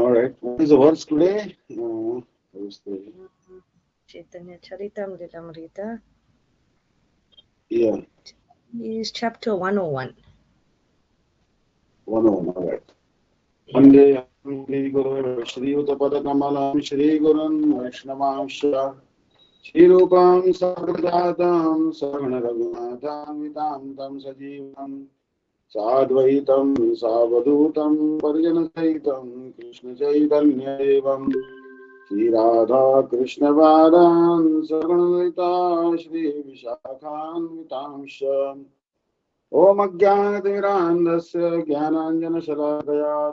All right. What is the verse today? Chaitanya Charitamrita Yeah, is chapter 101. 101. All right. Yeah. Vande Shri Guru Shri Uttapada Kamalam Shri Gurun Vaishnavamsha Shri Rupam Sagradatam Sarvana Raghunatham Vitam Tam Sajivam Sadvaitam Savadutam Parjana Saitam Krishna Chaitanya Devam Shri Radha Krishna Vadan Sarvanita Shri Vishakhan Vitamsha Om Ajnanatimirandasya Jnananjana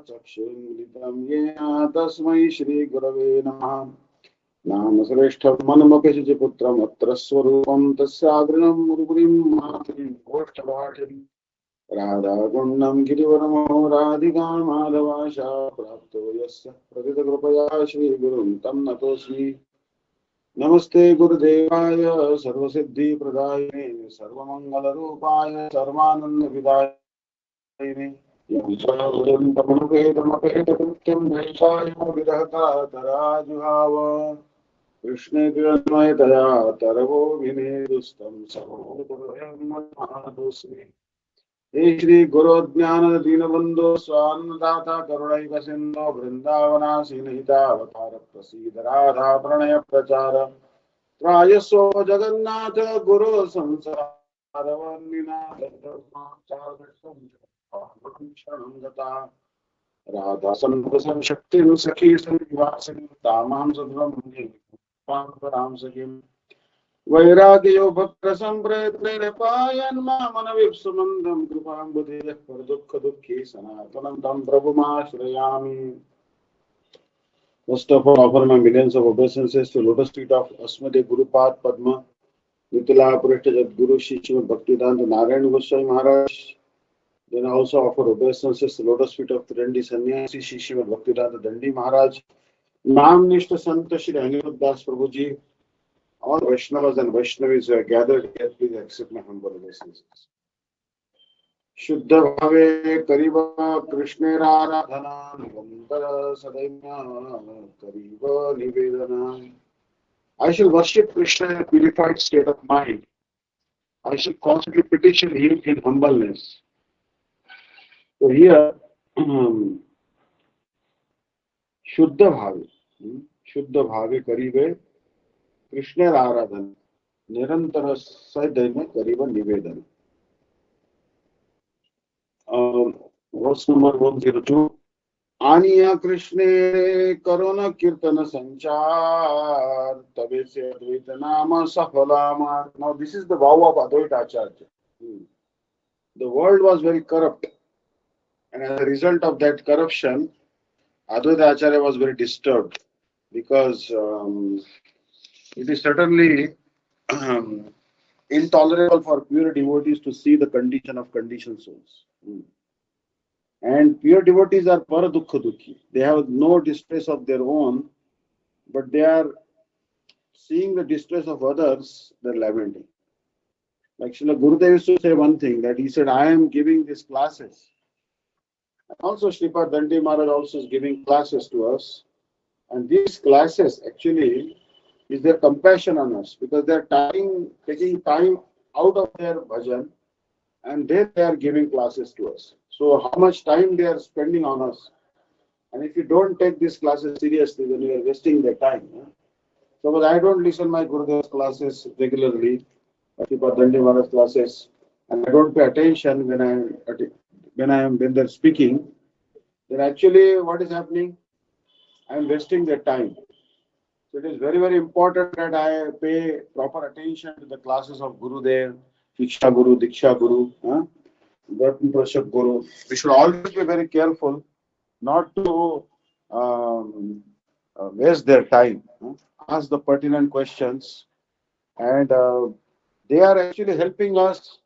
Chakshurmilitam Yena Tasmai Shri Gurave Namaha Namasreshtham Manamukashijiputram Atraswarupam Tasyagrinam Murugurim Matrim Goshtavatim Radha Gundam Girivaramo Radhika Madhavasha Prapto Yasya Pradita Krupaya Shri Gurum Tam Natosmi Namaste Gurudevaaya Sarvasiddhi Pradayane Sarvamangala Sarvananda Vidayane Yamshavuram Tamanupedamapedakutyam Vaishayam Vidhata Tarajuhava Krishna Kiranmayataya Taravo Vinedustam Sarvodurayam Mahadusmi Hey Shri Guru Jnana Dinabandhu Swanandata Karunaiva Sindhu Vrindavana Sinhita Avatara Prasidha Radha Pranaya Prachara Trayasva Jagannatha Guru Samsara Varnina Shanangata Radha Sanvasam Shakti Sakhi Sanvasim Tamam Sadvam Pamparam Sakim Vairagyo Bhakta Sampretne Payan Mamana Vipsumandam Krupam Buddhya Pardukha Dukhi Sanatanam Tam Prabhuma Shrayami. First of all, offer my millions of obeisances to lotus feet of Asmade Gurupad Padma, Nitila Purishta Jadguru Shri Srimad Bhaktivedanta Narayan Goswami Maharaj. Then I also offer obeisances to lotus feet of Trindi Sannyasi Shri Srimad Bhaktivedanta Dandi Maharaj, Nam Nishta Santa Shri Anirudh Das Prabhuji, all Vaishnavas and Vaishnavis who are gathered here, please accept my humble obeisances. शुद्ध भावे करीब कृष्णेर आराधना निरंतर सदैव करीब निवेदना. I shall worship Krishna in a purified state of mind. I shall constantly petition him in humbleness. So here, Shuddha Bhave, Shuddha Bhave Karibe Krishna Aradhana, Nirantara Sadaima Kariba Nivedana. Verse number 102. Aniya Krishna Karuna Kirtana Sanchar Tabe se Advaita Nama Safalamar. Now this is the vow of Advaita Acharya. The world was very corrupt, and as a result of that corruption, Advaita Acharya was very disturbed because it is certainly intolerable for pure devotees to see the condition of conditioned souls. And pure devotees are paradukha dukhi. They have no distress of their own, but they are seeing the distress of others, they're lamenting. Like Srila Gurudev used to say one thing, that he said, I am giving these classes. And also Sripad Dandi Maharaj also is giving classes to us. And these classes actually is their compassion on us, because they're taking time out of their bhajan, and then they are giving classes to us. So how much time they are spending on us. And if you don't take these classes seriously, then you are wasting their time. Suppose I don't listen my Gurudev's classes regularly, Sripad Dandi Maharaj's classes, and I don't pay attention when they're speaking, then actually what is happening? I am wasting their time. So it is very, very important that I pay proper attention to the classes of Gurudev, Shiksha Guru, Diksha Guru, Bhartan Prashad Guru. We should always be very careful not to waste their time. Ask the pertinent questions, and they are actually helping us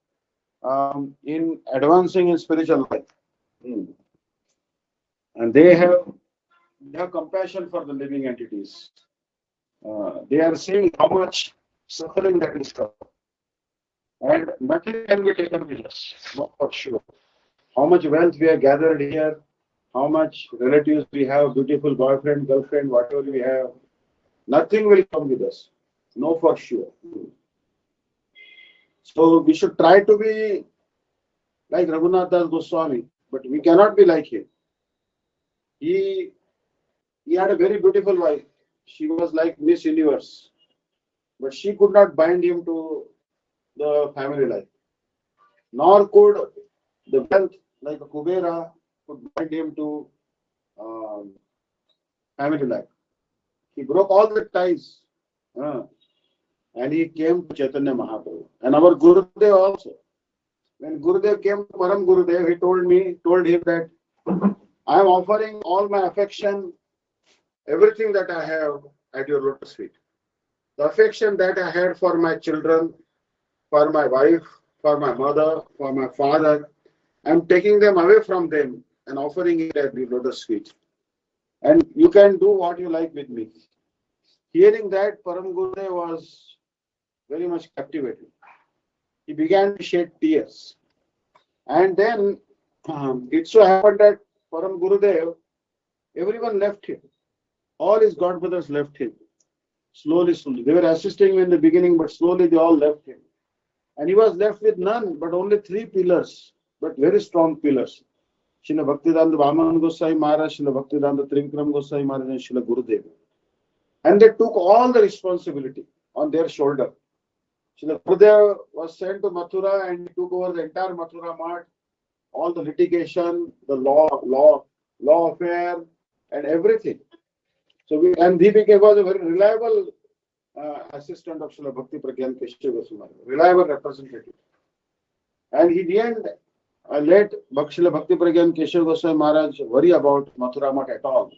in advancing in spiritual life. Hmm. And they have compassion for the living entities. They are seeing how much suffering that is coming. And nothing can be taken with us, not for sure. How much wealth we have gathered here, how much relatives we have, beautiful boyfriend, girlfriend, whatever we have, nothing will come with us. No, for sure. So we should try to be like Raghunath Das Goswami, but we cannot be like him. He he had a very beautiful wife. She was like Miss Universe, but she could not bind him to the family life. Nor could the wealth like a Kubera could bind him to um, family life. He broke all the ties. uh, and he came to Chaitanya Mahaprabhu. And our Gurudev also. When Gurudev came to Param Gurudev, he told him that I am offering all my affection, everything that I have at your lotus feet. The affection that I had for my children, for my wife, for my mother, for my father, I am taking them away from them and offering it at the lotus feet. And you can do what you like with me. Hearing that, Param Gurudev was very much captivated. He began to shed tears. And then it so happened that Param Gurudev, everyone left him. All his godbrothers left him. Slowly, slowly. They were assisting him in the beginning, but slowly they all left him. And he was left with none, but only three pillars, but very strong pillars. Srila Bhaktivedanta Vaman Gosai Maharaj, Srila Bhaktivedanta Trivikram Gosai Maharaj, and Srila Gurudev. And they took all the responsibility on their shoulder. Srila Gurudev was sent to Mathura and he took over the entire Mathura Math, all the litigation, the law affair, and everything. So and he was a very reliable assistant of Srila Bhakti Pragyan Keshav Goswami, reliable representative. And he didn't let Srila Bhakti Pragyan Keshav Goswami Maharaj worry about Mathura Math at all.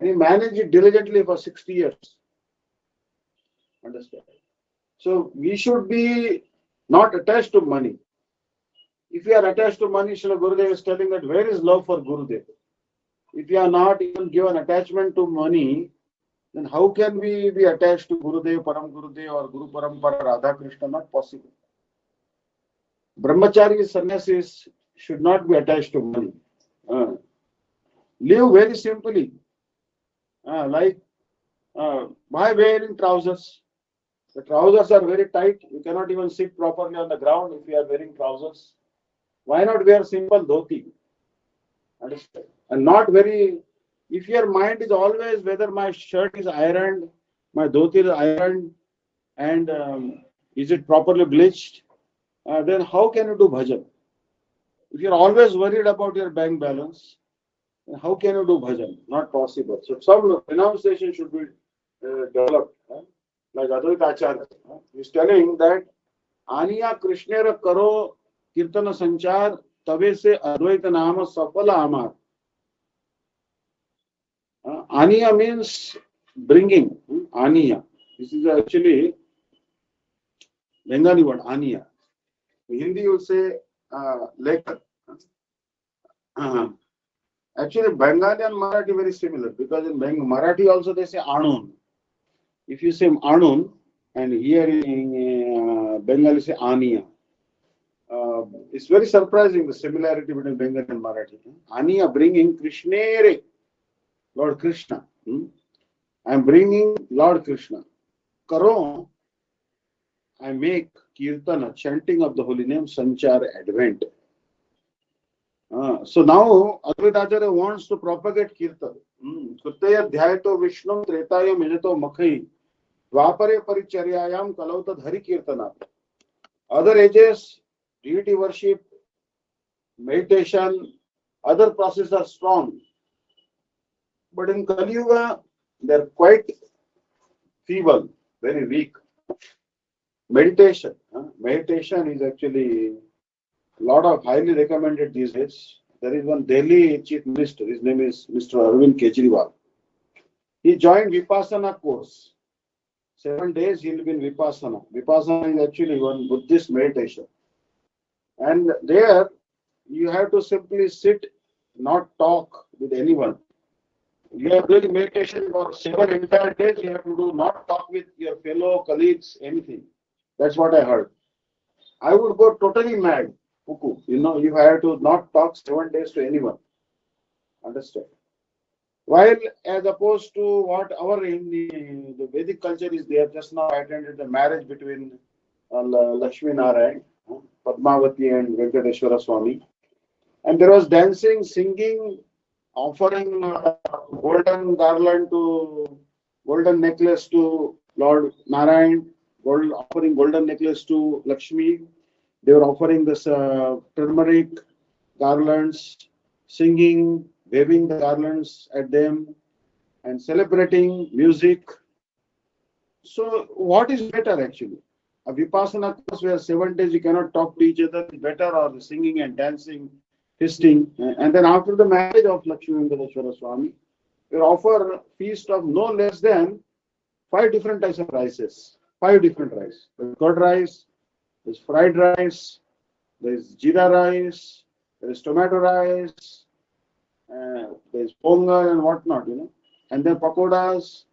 And he managed it diligently for 60 years. Understand? So we should be not attached to money. If we are attached to money, Srila Gurudev is telling that where is love for Gurudev? If we are not even given attachment to money, then how can we be attached to Gurudev, Param Gurudev or Guru Parampara, Radha Krishna? Not possible. Brahmachari sannyasis should not be attached to money. Live very simply. Why wearing trousers? The trousers are very tight. You cannot even sit properly on the ground if you are wearing trousers. Why not wear simple dhoti? Understand? And not very, if your mind is always whether my shirt is ironed, my dhoti is ironed, and is it properly bleached, then how can you do bhajan? If you're always worried about your bank balance, then how can you do bhajan? Not possible. So some renunciation should be developed. Like Advaita Acharya is telling that Aniya Krishnera Karo Kirtana Sanchar Tabe se Advaita Nama Safala Amar. Aniya means bringing. Aniya. This is actually Bengali word, Aniya. In Hindi you will say lekar. Actually, Bengali and Marathi very similar because in Marathi also they say Anun. If you say Anun, and here in Bengali say Aniya. It's very surprising the similarity between Bengali and Marathi. Aniya bringing Krishnere, Lord Krishna. I am bringing Lord Krishna. Karo, I make Kirtana, chanting of the holy name, Sanchar, Advent. So now Advaita Acharya wants to propagate Kirtan. Kritaya dhyayato Vishnu Tretaya Mijato Makhai Dvapare Paricharyayam Kalautad Hari Kirtana. Other ages, deity worship, meditation, other processes are strong. But in Kali Yuga, they are quite feeble, very weak. Meditation. Meditation is actually a lot of highly recommended these days. There is one Delhi chief minister, his name is Mr. Arvind Kejriwal. He joined Vipassana course. 7 days he will be in Vipassana. Vipassana is actually one Buddhist meditation. And there you have to simply sit, not talk with anyone. You are doing meditation for 7 entire days, you have to do not talk with your fellow colleagues, anything. That's what I heard. I would go totally mad, cuckoo, if I had to not talk 7 days to anyone. Understand? While as opposed to what our in the Vedic culture is there, just now I attended the marriage between Lakshmi Narayan, Padmavati and Venkateshwara Swami. And there was dancing, singing, offering golden garland to golden necklace to Lord Narayan, offering golden necklace to Lakshmi. They were offering this turmeric garlands, singing, waving the garlands at them, and celebrating music. So, what is better actually? A Vipassana course where 7 days you cannot talk to each other is better, or the singing and dancing, feasting. And then after the marriage of Lakshmi Venkateshwara Swami, we offer feast of no less than 5 different types of rices. 5 different rice. There's curd rice, there's fried rice, there's jeera rice, there's tomato rice, there's pongal and whatnot, and then pakodas,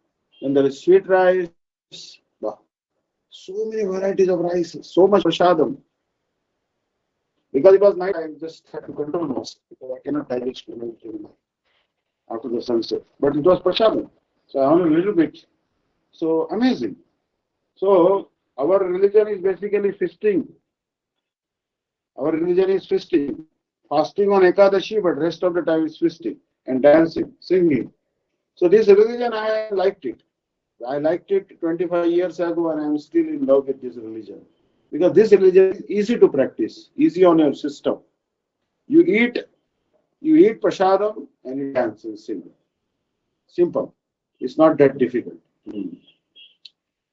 then there is sweet rice. Wow. So many varieties of rice, so much prashadam. Because it was night, I just had to control myself because I cannot digest anything after the sunset. But it was prashadam, so I only a little bit. So amazing. So our religion is basically feasting. Our religion is feasting. Fasting on Ekadashi, but rest of the time is feasting and dancing, singing. So this religion, I liked it. I liked it 25 years ago, and I am still in love with this religion. Because this religion is easy to practice, easy on your system. You eat prasadam and you dance and sing. Simple. It's not that difficult. You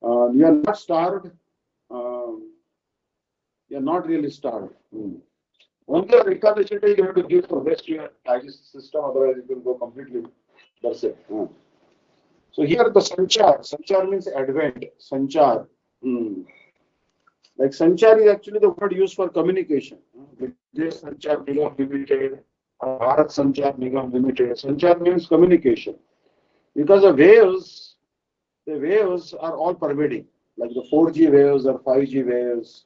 are not starved. You are not really starved. Only on Ekadashi day you have to give some rest to your digestive system, otherwise it will go completely. That's it. So here the sanchar means advent, sanchar. Like sanchar is actually the word used for communication. Vijay Sanchar Nigam Limited, or Bharat Sanchar Nigam Limited. Sanchar means communication. Because the waves are all pervading, like the 4G waves or 5G waves.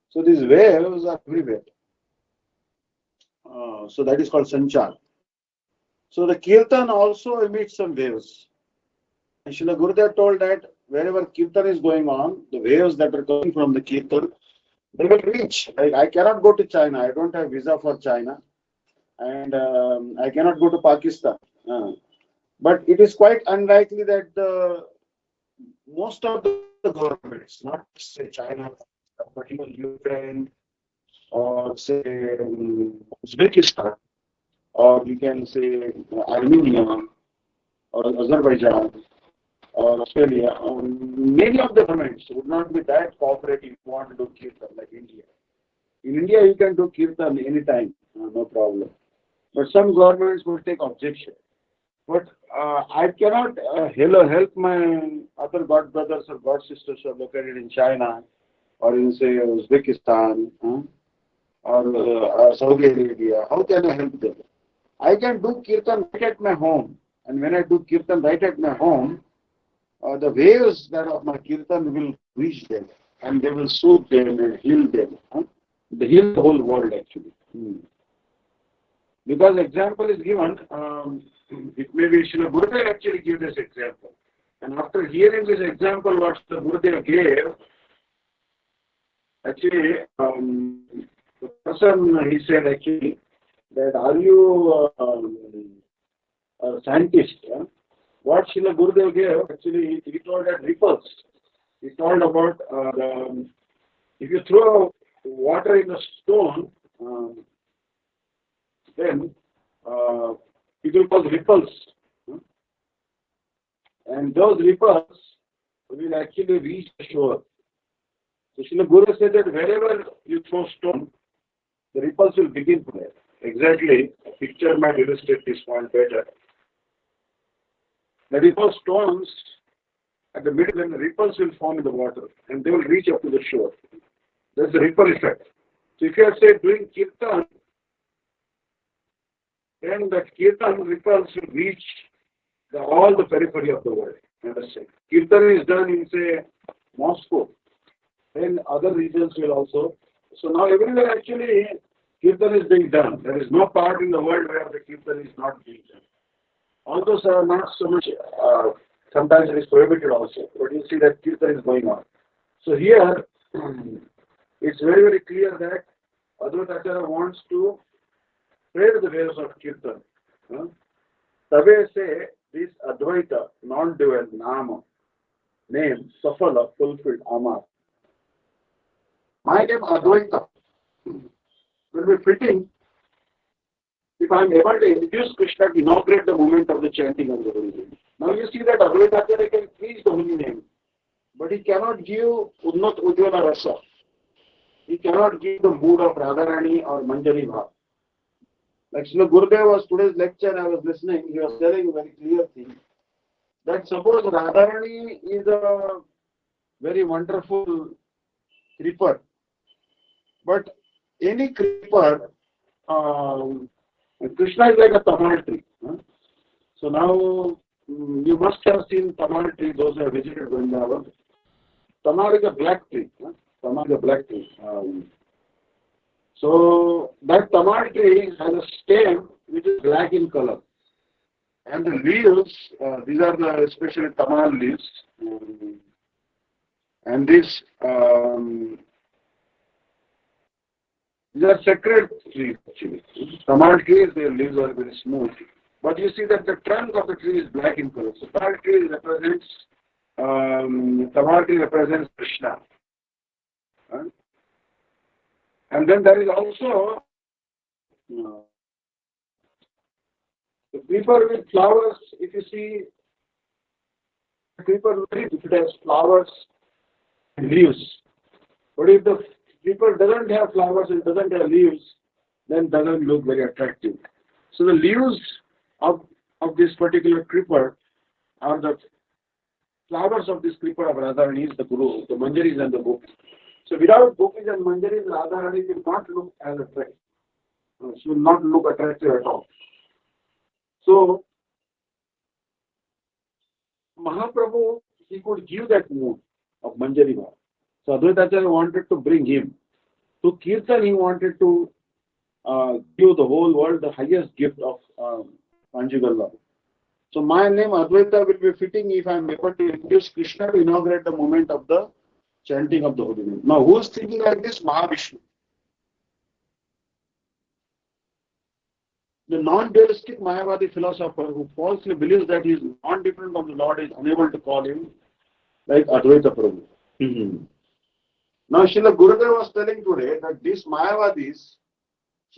So these waves are everywhere. So that is called sanchar. So the kirtan also emits some waves. And Srila Gurudev told that wherever kirtan is going on, the waves that are coming from the kirtan, they will reach. Like I cannot go to China. I don't have visa for China, and I cannot go to Pakistan. But it is quite unlikely that most of the governments, not say China, but even Ukraine or say Uzbekistan, or you can say Armenia or Azerbaijan or Australia, many of the governments would not be that cooperative if you want to do kirtan like India. In India, you can do kirtan anytime, no problem. But some governments will take objection. But I cannot help my other god brothers or god sisters who are located in China or in say Uzbekistan or Saudi Arabia. How can I help them? I can do kirtan right at my home, and when I do kirtan right at my home, the waves that of my kirtan will reach them, and they will soothe them and heal them. They heal the whole world actually. Because example is given, it may be Srila Gurudev actually gave this example. And after hearing this example, what Srila Gurudev gave, actually, the person, he said actually, that are you a scientist? What Srila Gurudev gave, actually, he told that ripples. He told about if you throw water in a stone, then it will cause ripples. And those ripples will actually reach the shore. So Srila Guru said that wherever you throw stone, the ripples will begin from there. Exactly, a picture might illustrate this point better. The ripple stones at the middle, and the ripples will form in the water, and they will reach up to the shore. That's the ripple effect. So if you are say doing kirtan, then the kirtan ripples will reach all the periphery of the world. Understand? Kirtan is done in say Moscow, then other regions will also. So now everywhere actually Kirtan is being done. There is no part in the world where the Kirtan is not being done. Although not so much, sometimes it is prohibited also, but you see that Kirtan is going on. So here, it's very, very clear that Advaita Acharya wants to spread the waves of Kirtan. Tabe say this Advaita, non-dual, Nama, name, Safala, fulfilled, Amar. My name Advaita will be fitting if I am able to induce Krishna to inaugurate the movement of the chanting of the holy name. Now you see that Advaita Acharya can preach the holy name, but he cannot give Unnat Ujjvala Rasa. He cannot give the mood of Radharani or Manjari Bhav. Like Srila Gurudev was today's lecture, I was listening, he was telling a very clear thing, that suppose Radharani is a very wonderful creeper, but any creeper, Krishna is like a tamal tree. So now you must have seen tamal tree, those who have visited Vrindavan. Tamal is a black tree. Tamal is a black tree. So that tamal tree has a stem which is black in color. And the leaves, these are the especially tamal leaves. And these are sacred trees actually. Tamal trees, their leaves are very smooth. But you see that the trunk of the tree is black in color. So tamal tree represents Krishna. And then there is also the creeper with flowers. If you see the creeper tree, if it has flowers and leaves. But if the creeper doesn't have flowers and doesn't have leaves, then it doesn't look very attractive. So the leaves of this particular creeper are the flowers of this creeper of Radharani is the Guru, the Manjaris and the Gopis. So without Gopis and Manjaris, Radharani will not look as attractive. She will not look attractive at all. So Mahaprabhu, he could give that mood of Manjari Bhav. So Advaita Acharya wanted to bring him. To Kirtan, he wanted to give the whole world the highest gift of conjugal love. So my name Advaita will be fitting if I am able to induce Krishna to inaugurate the moment of the chanting of the holy name. Now who is thinking like this? Mahavishnu. The non-dualistic Mayavadi philosopher who falsely believes that he is non-dependent on the Lord is unable to call him like Advaita Prabhu. Now Srila Gurudev was telling today that these Mayavadis,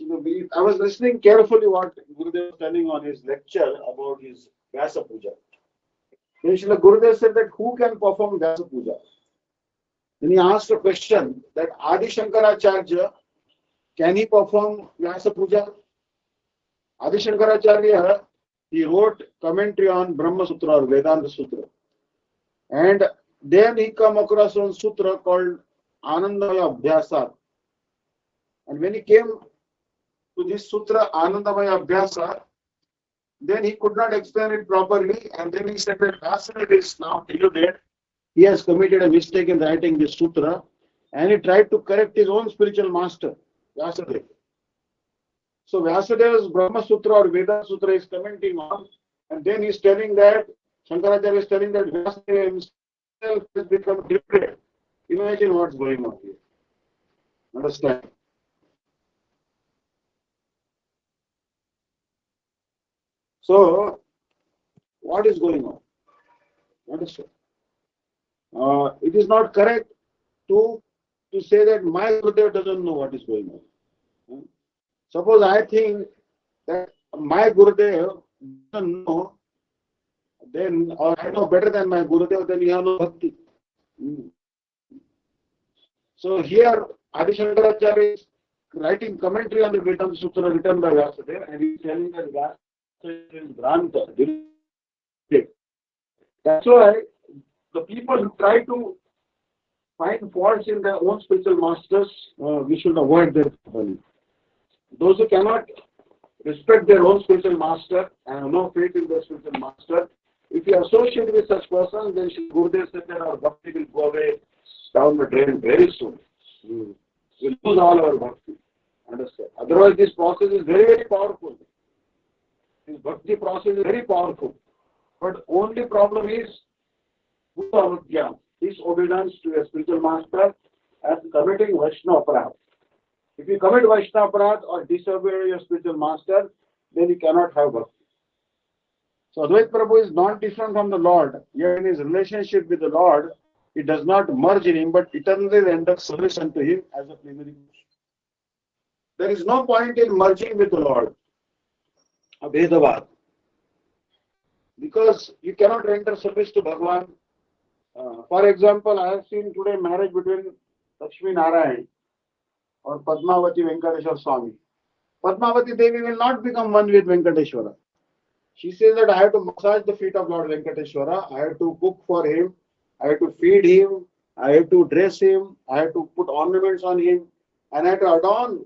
I was listening carefully what Gurudev was telling on his lecture about his Vyasa Puja. Then Srila Gurudev said that who can perform Vyasa Puja? Then he asked a question that Adi Shankaracharya, can he perform Vyasa Puja? Adi Shankaracharya, he wrote commentary on Brahma Sutra or Vedanta Sutra. And then he come across one sutra called Anandamaya Abhyasa. And when he came to this sutra, Anandamaya Abhyasa, then he could not explain it properly. And then he said that Vyasadeva is now deluded. He has committed a mistake in writing this sutra. And he tried to correct his own spiritual master, Vyasadeva. So Vyasadeva's Brahma Sutra or Vedanta Sutra is commenting on, and then he's telling that, Shankaracharya is telling that Vyasadeva himself has become deluded. Imagine what's going on here. Understand? So, what is going on? Understand? It is not correct to say that my Gurudev doesn't know what is going on. Suppose I think that my Gurudev doesn't know, then, or I know better than my Gurudev, then you have no bhakti. So here, Adi Shankaracharya is writing commentary on the Vedanta Sutra written by Vyasadeva, and he is telling that Vyasadeva is Bhranta. That's why the people who try to find faults in their own spiritual masters, we should avoid their company. Those who cannot respect their own spiritual master and have no faith in their spiritual master, if you associate with such persons, then Gurudev said that our bhakti will go away down the drain very soon. We'll lose all our bhakti. Understand? Otherwise, this process is very, very powerful. This bhakti process is very powerful. But only problem is disobedience to a spiritual master and committing Vaishnava aparadh. If you commit Vaishnava aparadh or disobey your spiritual master, then you cannot have bhakti. So Advaita Prabhu is not different from the Lord. Yet in his relationship with the Lord, it does not merge in him, but eternally renders service unto him as a plenary Purush. There is no point in merging with the Lord, Abhedavad, because you cannot render service to Bhagavan. For example, I have seen today marriage between Lakshmi Narayan or Padmavati Venkateshwara Swami. Padmavati Devi will not become one with Venkateshwara. She says that I have to massage the feet of Lord Venkateshwara, I have to cook for him, I have to feed him, I have to dress him, I have to put ornaments on him, and I have to adorn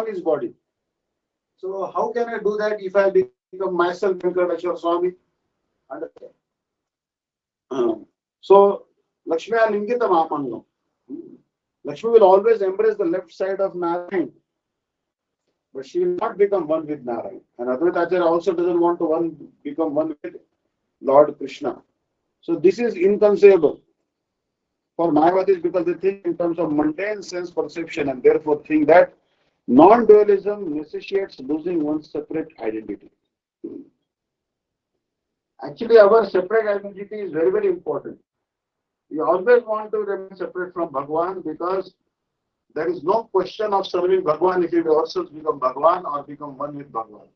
his body. So how can I do that if I become myself Venkateshwara Swami? Understand? So Lakshmi Lingita Mahamangam. Lakshmi will always embrace the left side of Narayan, but she will not become one with Narayan. And Advaita Acharya also doesn't want to become one with Lord Krishna. So this is inconceivable for Mayavadis because they think in terms of mundane sense perception and therefore think that non-dualism necessitates losing one's separate identity. Actually, our separate identity is very, very important. We always want to remain separate from Bhagavan because there is no question of serving Bhagavan if we ourselves become Bhagavan or become one with Bhagavan.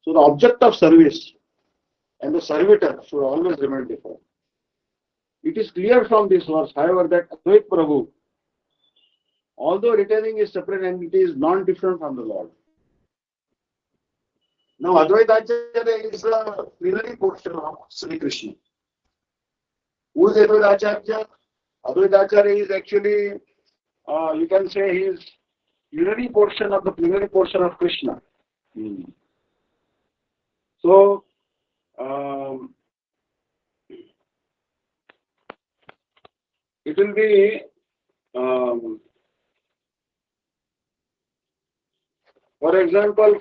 So the object of service and the servitor should always remain different. It is clear from this verse, however, that Advaita Prabhu, although retaining his separate entity, is non-different from the Lord. Now, Advaita Acharya is the plenary portion of Sri Krishna. Who is Advaita Acharya? Advaita Acharya is actually, you can say, he is plenary portion of the plenary portion of Krishna. So, it will be, for example,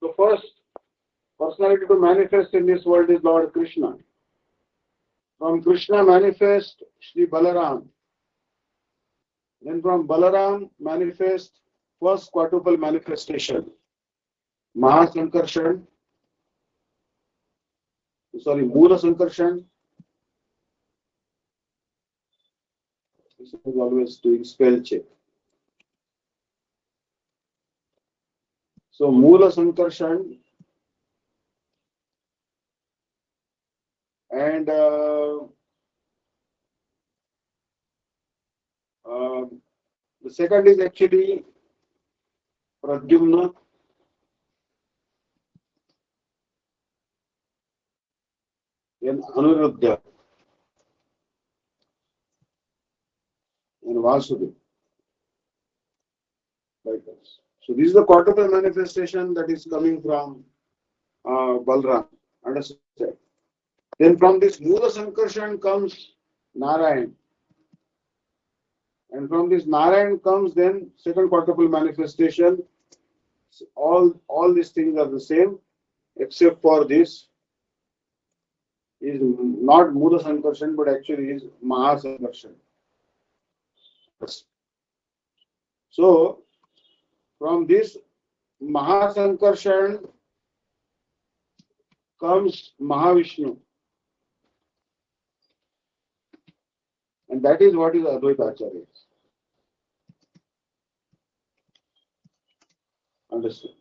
the first personality to manifest in this world is Lord Krishna. From Krishna manifest Sri Balaram. Then from Balaram manifest first quadruple manifestation, Mahasankarshan, Mula Sankarshan. This is always doing spell check. So Mula Sankarshan and the second is actually Pradyumna. Then Anuruddha and Vasudeva. Like this. So this is the quadruple manifestation that is coming from Balram. Understand? Then from this Mula Sankarshan comes Narayan. And from this Narayan comes then second quadruple manifestation. All these things are the same, except for this is not Mula Sankarshan, but actually is Mahasankarshan. So from this Mahasankarshan comes Mahavishnu. And that is what is Advaita Acharya. Understand?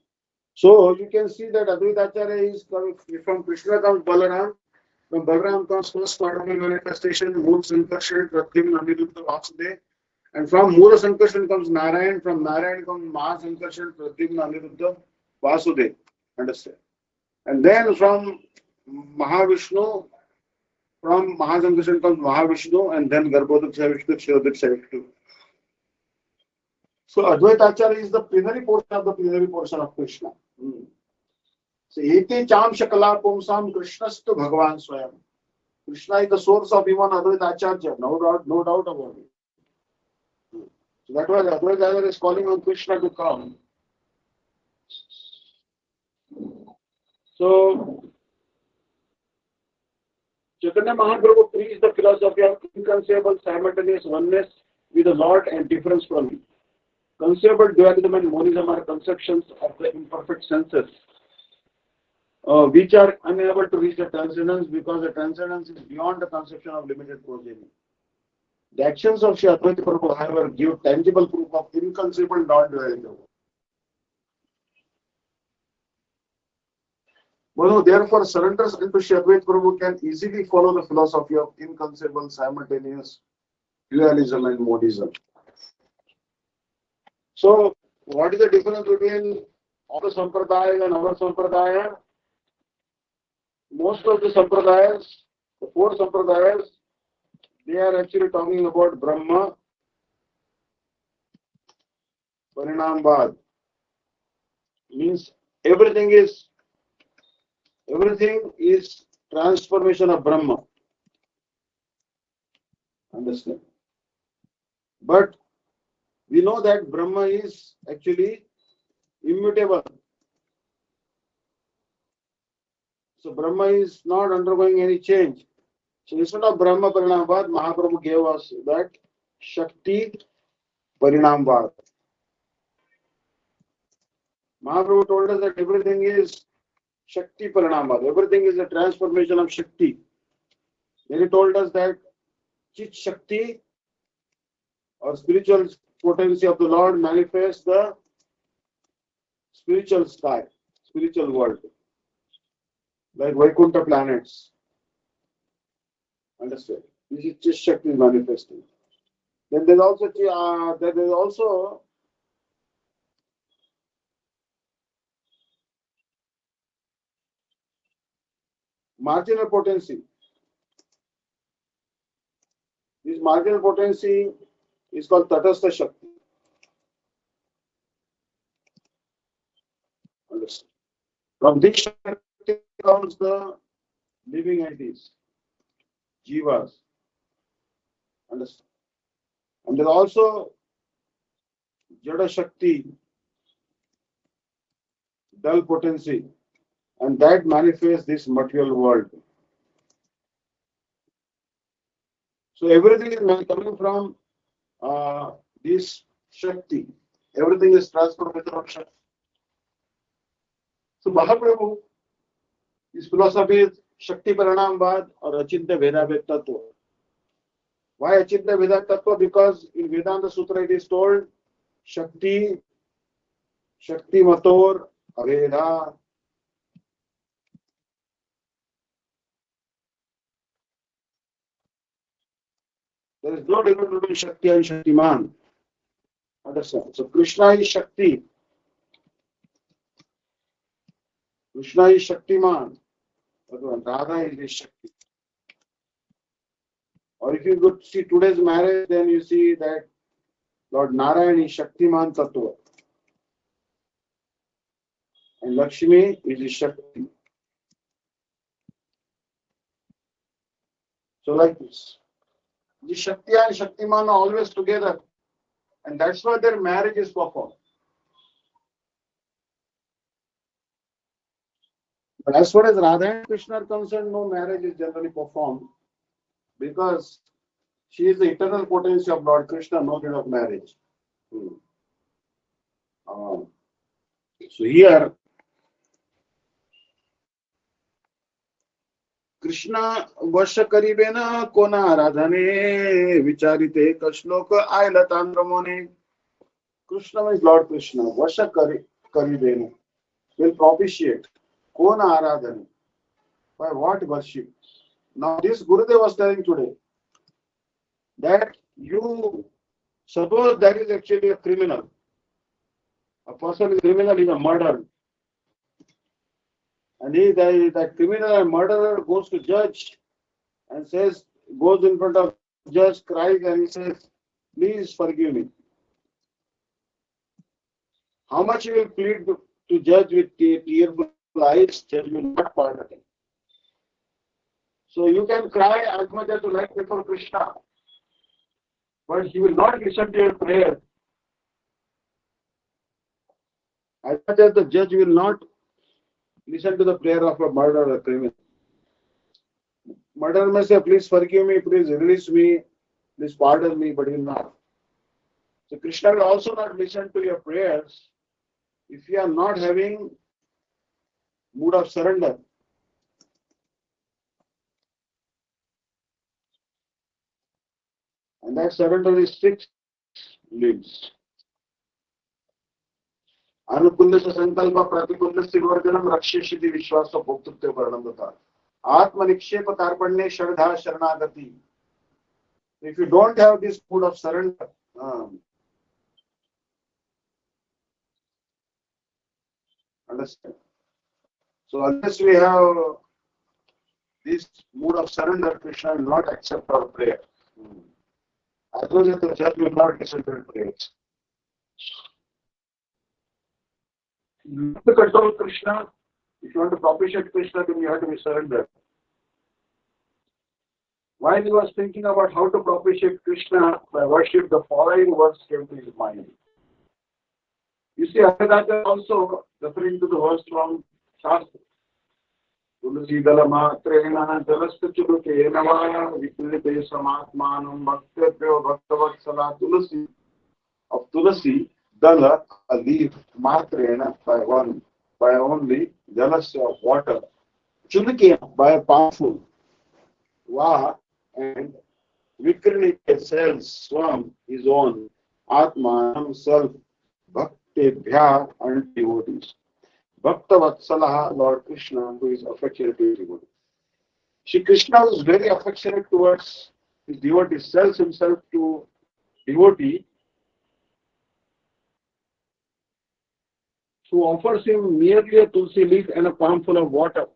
So you can see that Advaita Acharya is coming from Krishna comes Balaram, from Balaram comes first quadruple manifestation, Mula Sankarshan, Pradyumna, Aniruddha, Vasudeva, and from Mula Sankarshan comes Narayan, from Narayan comes Mahasankarshan, Pradyumna, Aniruddha, Vasudeva. Understand? And then from Mahavishnu, from Mahasankarshan comes Mahavishnu, and then Garbhodaksha Vishnu, Kshirodaksha Vishnu. So Advaita Acharya is the plenary portion of the plenary portion of Krishna. So eti cham shakala pumsam Krishnastu Bhagavan Swayam. Krishna is the source of even Advaita Acharya, no doubt about it. So that was Advaita Acharya is calling on Krishna to come. So Chaitanya Mahaprabhu preached the philosophy of inconceivable simultaneous oneness with the Lord and difference from Him. Conceivable dualism and monism are conceptions of the imperfect senses, which are unable to reach the transcendence because the transcendence is beyond the conception of limited progeny. The actions of Sri Advaita Prabhu, however, give tangible proof of inconceivable non-dualism. One who therefore surrenders into Sri Advaita Prabhu can easily follow the philosophy of inconceivable simultaneous dualism and monism. So, what is the difference between all the sampradayas and our sampradaya? Most of the sampradayas, the four sampradayas, they are actually talking about Brahma, Parinambad. Means everything is transformation of Brahma. Understand? But we know that Brahma is actually immutable. So Brahma is not undergoing any change. So instead of Brahma Parinambad, Mahaprabhu gave us that Shakti Parinambad. Mahaprabhu told us that everything is Shakti Parinambad. Everything is a transformation of Shakti. Then he told us that Chit Shakti or spiritual potency of the Lord manifests the spiritual sky, spiritual world, like Vaikuntha planets. Understand? This is Chit Shakti manifesting. Then there is also marginal potency. This marginal potency is called Tatastha Shakti. Understand? From this Shakti comes the living entities, Jivas. Understand? And there is also Jada Shakti, dull potency, and that manifests this material world. So everything is coming from this Shakti. Everything is transformation of Shakti. So Mahaprabhu, his philosophy is Shakti Paranambad or Achintya Vedabhet Tattva. Why Achintya Vedabhet Tattva? Because in Vedanta Sutra it is told Shakti, Shakti Mator, Aveda. There is no difference between Shakti and Shaktiman. Understand? So Krishna is Shakti. Krishna is Shaktiman. Radha is Shakti. Or if you go see today's marriage, then you see that Lord Narayan is Shaktiman Tattva. And Lakshmi is Shakti. So like this. The Shakti and Shaktiman are always together. And that's why their marriage is performed. But as far as Radha and Krishna are concerned, no marriage is generally performed because she is the eternal potency of Lord Krishna, no need of marriage. So here, Krishna Vasha Karibena Kona Radhane Vicharite Kashlok Aila Tandramone. Krishna is Lord Krishna. Vasha Karibena will propitiate. Kona Aradhane. By what worship? Now this Gurudev was telling today that you suppose that is actually a criminal. A person is criminal, he is a murderer. And that criminal and murderer goes to judge and goes in front of judge, cries and he says, please forgive me. How much he will plead to judge with tearful eyes, judge will not pardon him. So you can cry as much as you like before Krishna, but he will not listen to your prayer. As much as the judge will not listen to the prayer of a murderer or criminal. Murderer may say, please forgive me, please release me, please pardon me, but he will not. So Krishna will also not listen to your prayers if you are not having mood of surrender. And that surrender is 6 limbs. अनुकूल से संकल्प प्रतिकूल से वर्जनम रक्षेषिति विश्वास भोक्तृत्व वर्णम दता आत्मनिक्षेप कार्पण्य श्रद्धा शरणागति. If you don't have this mood of surrender, understand? So unless we have this mood of surrender, Krishna will not accept our prayer. As well as the judge will not listen to our prayers. You have to control Krishna. If you want to propitiate Krishna, then you have to be surrendered. While he was thinking about how to propitiate Krishna by worship, the following verse came to his mind. You see, Advaita also referring to the verse from Shastra. Tulsi Dalamatreena Jalastuchuluke Nava Vikrite Samatmanam Bhaktebhyo Bhaktavatsala Tulsi. Of Tulsi, Dala, a leaf, Matrena, by only, Jalasya of water, Chuluke, by a powerful, Va, and Vikrinite cells, Swam, his own, Atma, himself, Bhaktebhya, and devotees. Bhaktavatsala, Lord Krishna, who is affectionate to his devotees. Shri Krishna was very affectionate towards his devotees, sells himself to devotee who offers him merely a tulsi leaf and a palm full of water.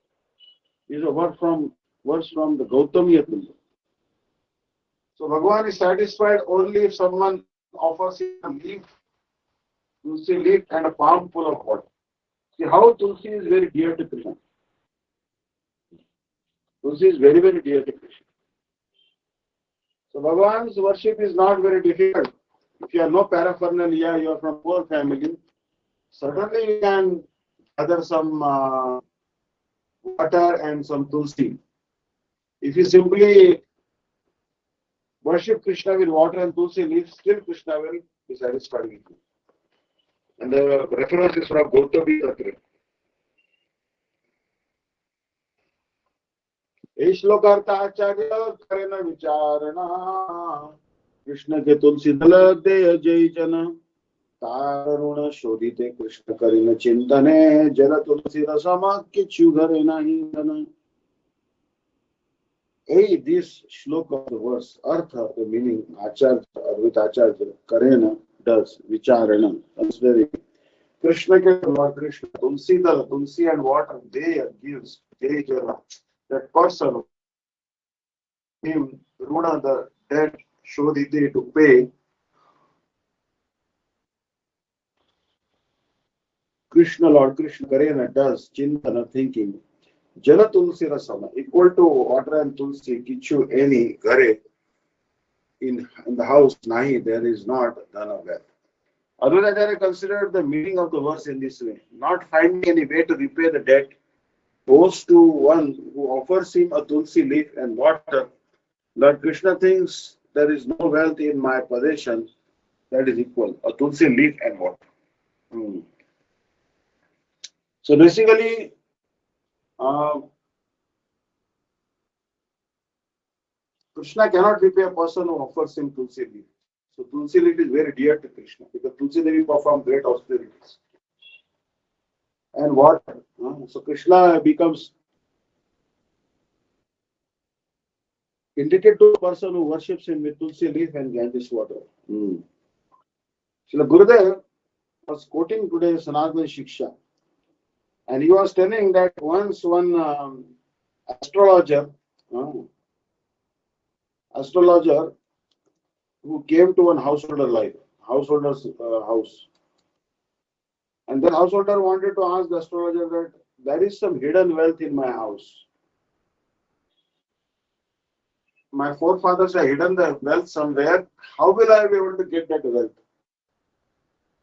This is a verse from the Gautamiya Tulsi. So Bhagavan is satisfied only if someone offers him a leaf, tulsi leaf and a palm full of water. See how tulsi is very dear to Krishna. Tulsi is very, very dear to Krishna. So Bhagavan's worship is not very difficult. If you have no paraphernalia, you are from poor family, certainly you can gather some water and some tulsi. If you simply worship Krishna with water and tulsi leaves, still Krishna will be satisfied with you. And the reference is from Gautami Tatra. श्लोकार्थ आचार्य करेन विचारणा कृष्ण के तुलसी दल दे जय जन तारुण शोधिते कृष्ण करिन चिंतने जल तुलसी रसमा किछु घरे नहीं धन. This shloka of the verse, Artha, the meaning, Acharya, Advaita Acharya, Karena, does, Vicharana, considering Krishna, Lord Krishna, Tulsi and water, they gives, they jana, that person, him, Runa, the debt, Shodhite to pay, Krishna, Lord Krishna, Karena does, Chintana, thinking, Jala Tulsi Rasama, equal to water and Tulsi, Kichu, any, Gare, in the house, Nahi, there is not Dhana wealth. Advaita considered the meaning of the verse in this way, not finding any way to repay the debt, goes to one who offers him a tulsi leaf and water. Lord Krishna thinks there is no wealth in my possession that is equal, a tulsi leaf and water. So basically, Krishna cannot repay a person who offers him tulsi leaf. So tulsi leaf is very dear to Krishna because tulsi leaf performs great austerities. And water. So Krishna becomes indicate to a person who worships him with tulsi leaf and Ganges water. Srila Gurudev was quoting today Sanatana Shiksha, and he was telling that once one astrologer who came to one householder's house, and the householder wanted to ask the astrologer that there is some hidden wealth in my house. my forefathers have hidden the wealth somewhere. How will I be able to get that wealth?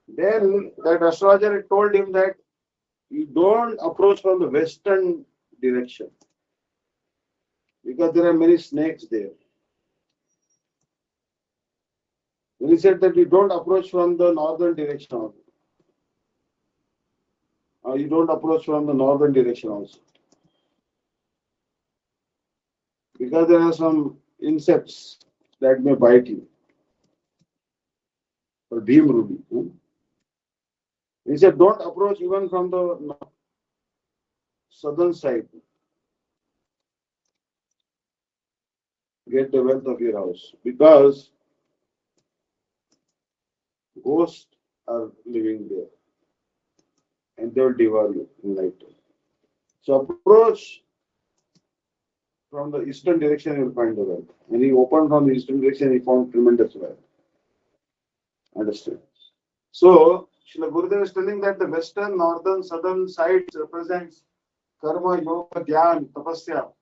Then that astrologer told him that you don't approach from the western direction because there are many snakes there. Then he said that you don't approach from the northern direction also. You don't approach from the northern direction also. Because there are some insects that may bite you. Or Bhim Rubi. He said, don't approach even from the southern side. Get the wealth of your house. Because ghosts are living there. And they will devour you in lifetime. So approach from the eastern direction, you will find the wealth. When he opened from the eastern direction, he found tremendous wealth. Understand? So, Srila Gurudev is telling that the western, northern, southern sides represents karma, yoga, dhyan, tapasya.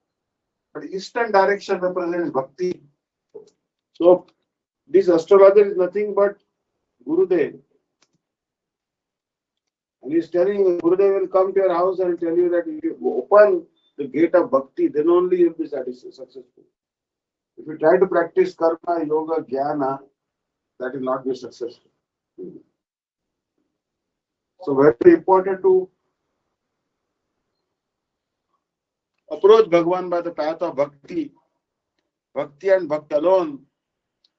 But eastern direction represents bhakti. So, this astrologer is nothing but Gurudev. And he is telling Gurudev will come to your house and tell you that if you open the gate of bhakti, then only you will be successful. If you try to practice karma, yoga, jnana, that will not be successful. So very important to approach Bhagwan by the path of bhakti. Bhakti and bhakti alone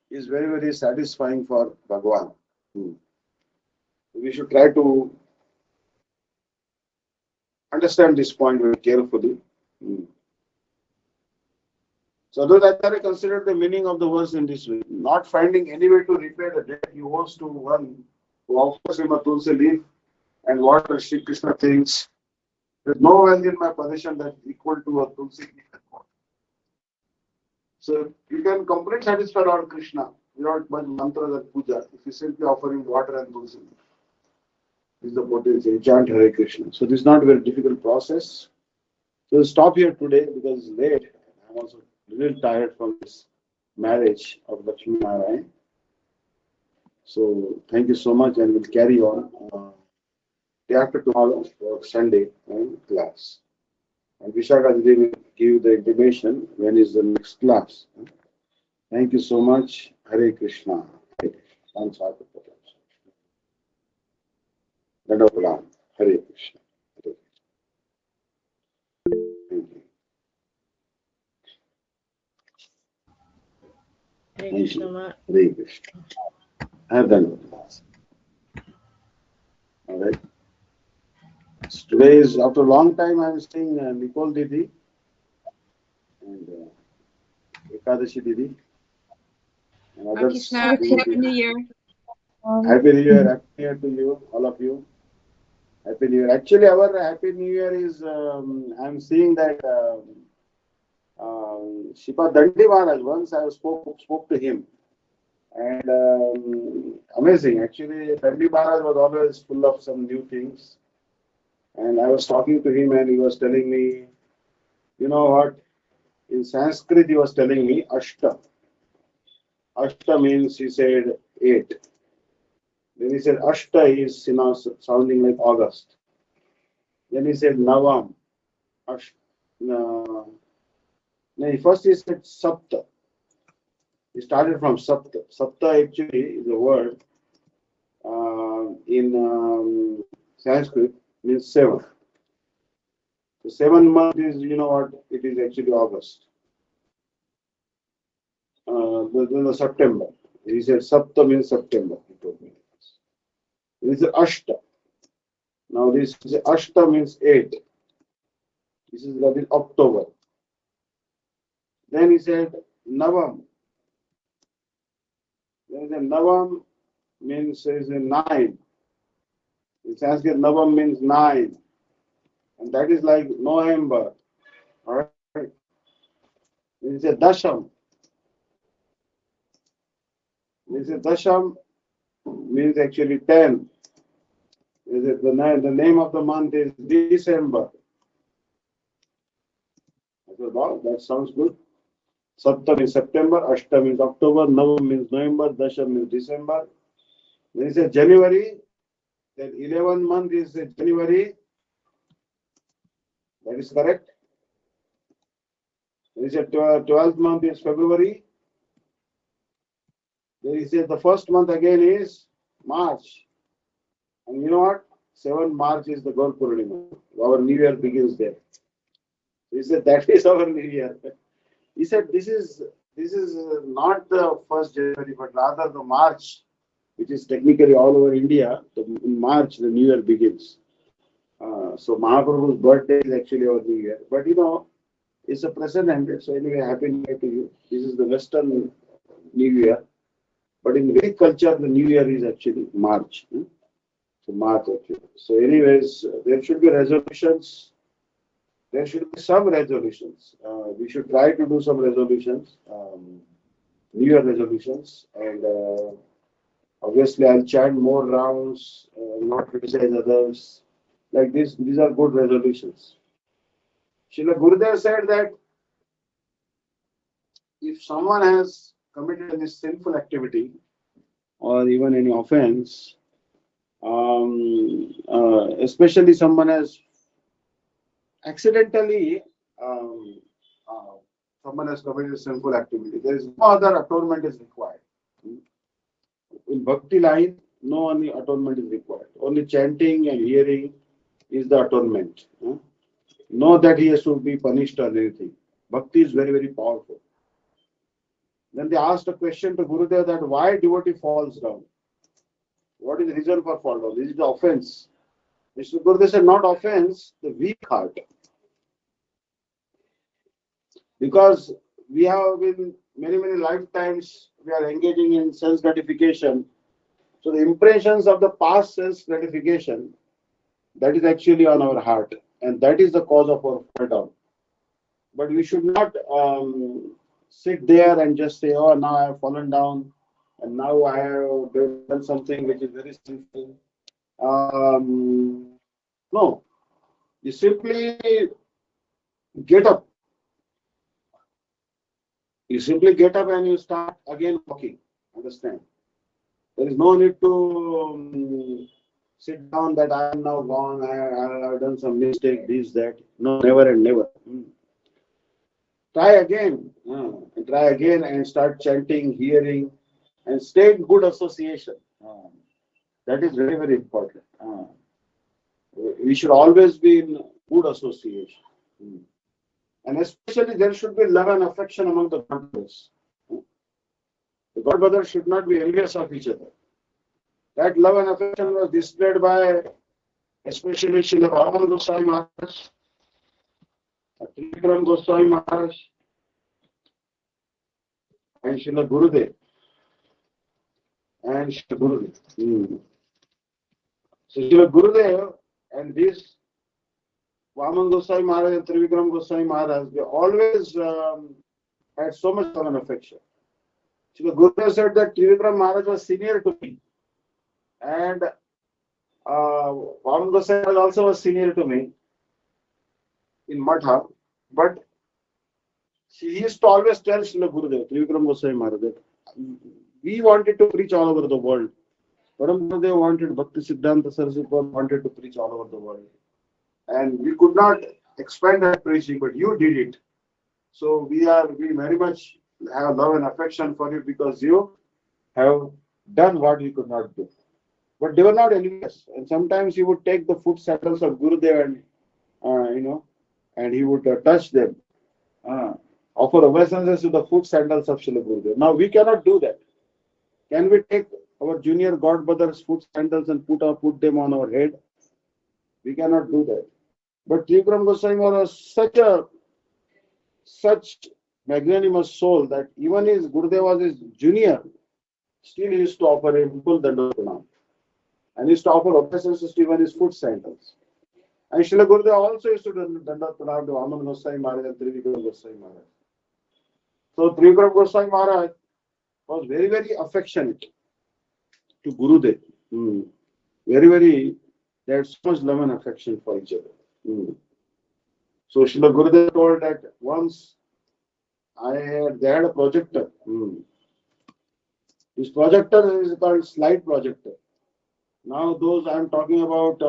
is very, very satisfying for Bhagwan. We should try to understand this point very carefully. So Advaita considered the meaning of the verse in this way. Not finding any way to repay the debt he owes to one who offers him a tulsi leaf and water, Sri Krishna thinks, there's no wealth in my possession that is equal to a tulsi leaf and water. So you can completely satisfy Lord Krishna without much mantras and puja if you simply offer him water and tulsi leaf. This is the potency. You chant Hare Krishna. So this is not a very difficult process. So we'll stop here today because it's late. I'm also a little tired from this marriage of Lakshmi Narayan. So thank you so much, and we'll carry on day after tomorrow for Sunday class. And Vishaka Didi will give you the information when is the next class. Thank you so much. Hare Krishna. Hare Krishna. Dandavat. Hare Krishna. Hare Krishna. Thank you. Hare Krishna Ma. Hare Krishna. I have done it. All right. So today is after a long time I'm seeing Nicole Didi and Ekadashi Didi and others. Krishna, Happy New Year. Happy New Year. Happy New Year to you, all of you. Happy New Year. Actually, our Happy New Year is I'm seeing that Shipa Dandi Maharaj. Once I spoke to him. And amazing. Actually, Dandi Maharaj was always full of some new things. And I was talking to him and he was telling me, you know what? In Sanskrit, he was telling me Ashta. Ashta means, he said, 8. Then he said Ashta is sounding like August. Then he said Navam. First he said Sapta. He started from Sapta. Sapta actually is a word in Sanskrit means 7. The 7th month is, you know what, it is actually August. The September. He said Sapta means September, he told me. This is Ashta. Now this is Ashta means 8. This is that is October. Then he said Navam. Then he said Navam means is 9. In Sanskrit, Navam means 9. And that is like November. Alright. Then he said Dasham. He said Dasham means actually 10. The name of the month is December. I said, wow, that sounds good. Sapta means September, Ashta means October, Navam means November, Dasha means December. Then he said January, then 11th month is January. That is correct. Then he said 12th month is February. Then he said the first month again is March. And you know what? 7th March is the Gaur Purnima. Our New Year begins there. He said that is our New Year. He said this is not the 1st January, but rather the March, which is technically all over India. In March, the New Year begins. So Mahaprabhu's birthday is actually our New Year. But it's a precedent. So anyway, Happy New Year to you. This is the Western New Year. But in Vedic culture, the New Year is actually March. So March actually. So anyways, there should be resolutions. There should be some resolutions. We should try to do some resolutions, New Year resolutions. And obviously, I'll chant more rounds, not criticize others. Like this, these are good resolutions. Srila Gurudev said that if someone has committed any sinful activity or even any offense, especially someone has accidentally, um, uh, someone has committed a sinful activity, there is no other atonement is required. In bhakti line, no only atonement is required. Only chanting and hearing is the atonement. Not that he has to be punished or anything. Bhakti is very, very powerful. Then they asked a question to Gurudev that why devotee falls down? What is the reason for fall down? This is the offense. Mr. Gurudev said, not offense, the weak heart. Because we have been many, many lifetimes, we are engaging in sense gratification. So the impressions of the past sense gratification, that is actually on our heart. And that is the cause of our fall down. But we should not sit there and just say, oh, now I have fallen down and now I have done something which is very sinful. No, you simply get up. You simply get up and you start again walking. Understand? There is no need to sit down that I am now gone, I have done some mistake, this, that. No, never and never. Try again. Try again and start chanting, hearing, and stay in good association. That is very, very important. We should always be in good association. And especially there should be love and affection among the God brothers. The God brothers should not be envious of each other. That love and affection was displayed by especially Srila Vaman Goswami Maharaj, Trikram Goswami Maharaj, and Srila Gurudev. And Srila Gurudev. So Srila Gurudev and this Vaman Goswami Maharaj and Trivikram Goswami Maharaj, they always had so much love and affection. Srila Gurudev said that Trivikram Maharaj was senior to me. And Vaman Goswami Maharaj also was senior to me in Matha. But he used to always tell Srila Gurudev, Trivikram Goswami Maharaj, that we wanted to preach all over the world. Param Gurudev wanted, Bhakti Siddhanta Saraswati wanted to preach all over the world. And we could not expand that preaching, but you did it. So we very much have love and affection for you because you have done what we could not do. But they were not envious. And sometimes he would take the foot sandals of Gurudev and, and he would touch them. Offer obeisances to the foot sandals of Srila Gurudev. Now we cannot do that. Can we take our junior God brothers' foot sandals and put them on our head? We cannot do that. But Trikram Goswami was such magnanimous soul that even his Gurudev was his junior, still he used to offer him full Dandavat Pranam. And he used to offer obeisances to even his foot sandals. And Srila Gurudev also used to do Dandavat Pranam to Vaman Goswami Maharaj and Trivikram Goswami Maharaj. So Trivikram Goswami Maharaj was very, very affectionate to Gurudev. Very, very, they had so much love and affection for each other. So Srila Gurudev told that once They had a projector. This projector is called slide projector. Now those I'm talking about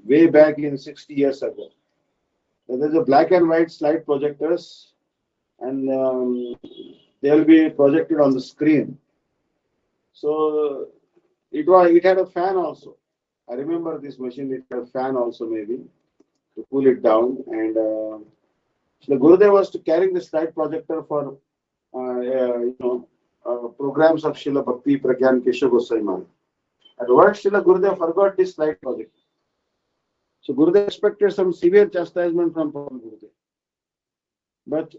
way back in 60 years ago. There is a black and white slide projectors, and they'll be projected on the screen. So it had a fan also. I remember this machine. It had a fan also maybe to cool it down. And the Gurudev was to carrying the slide projector for programs of Srila Bhakti Pragyan Keshav Goswami Maharaj. At work, Srila Gurudev forgot this slide projector. So Gurudev expected some severe chastisement from Gurudev. But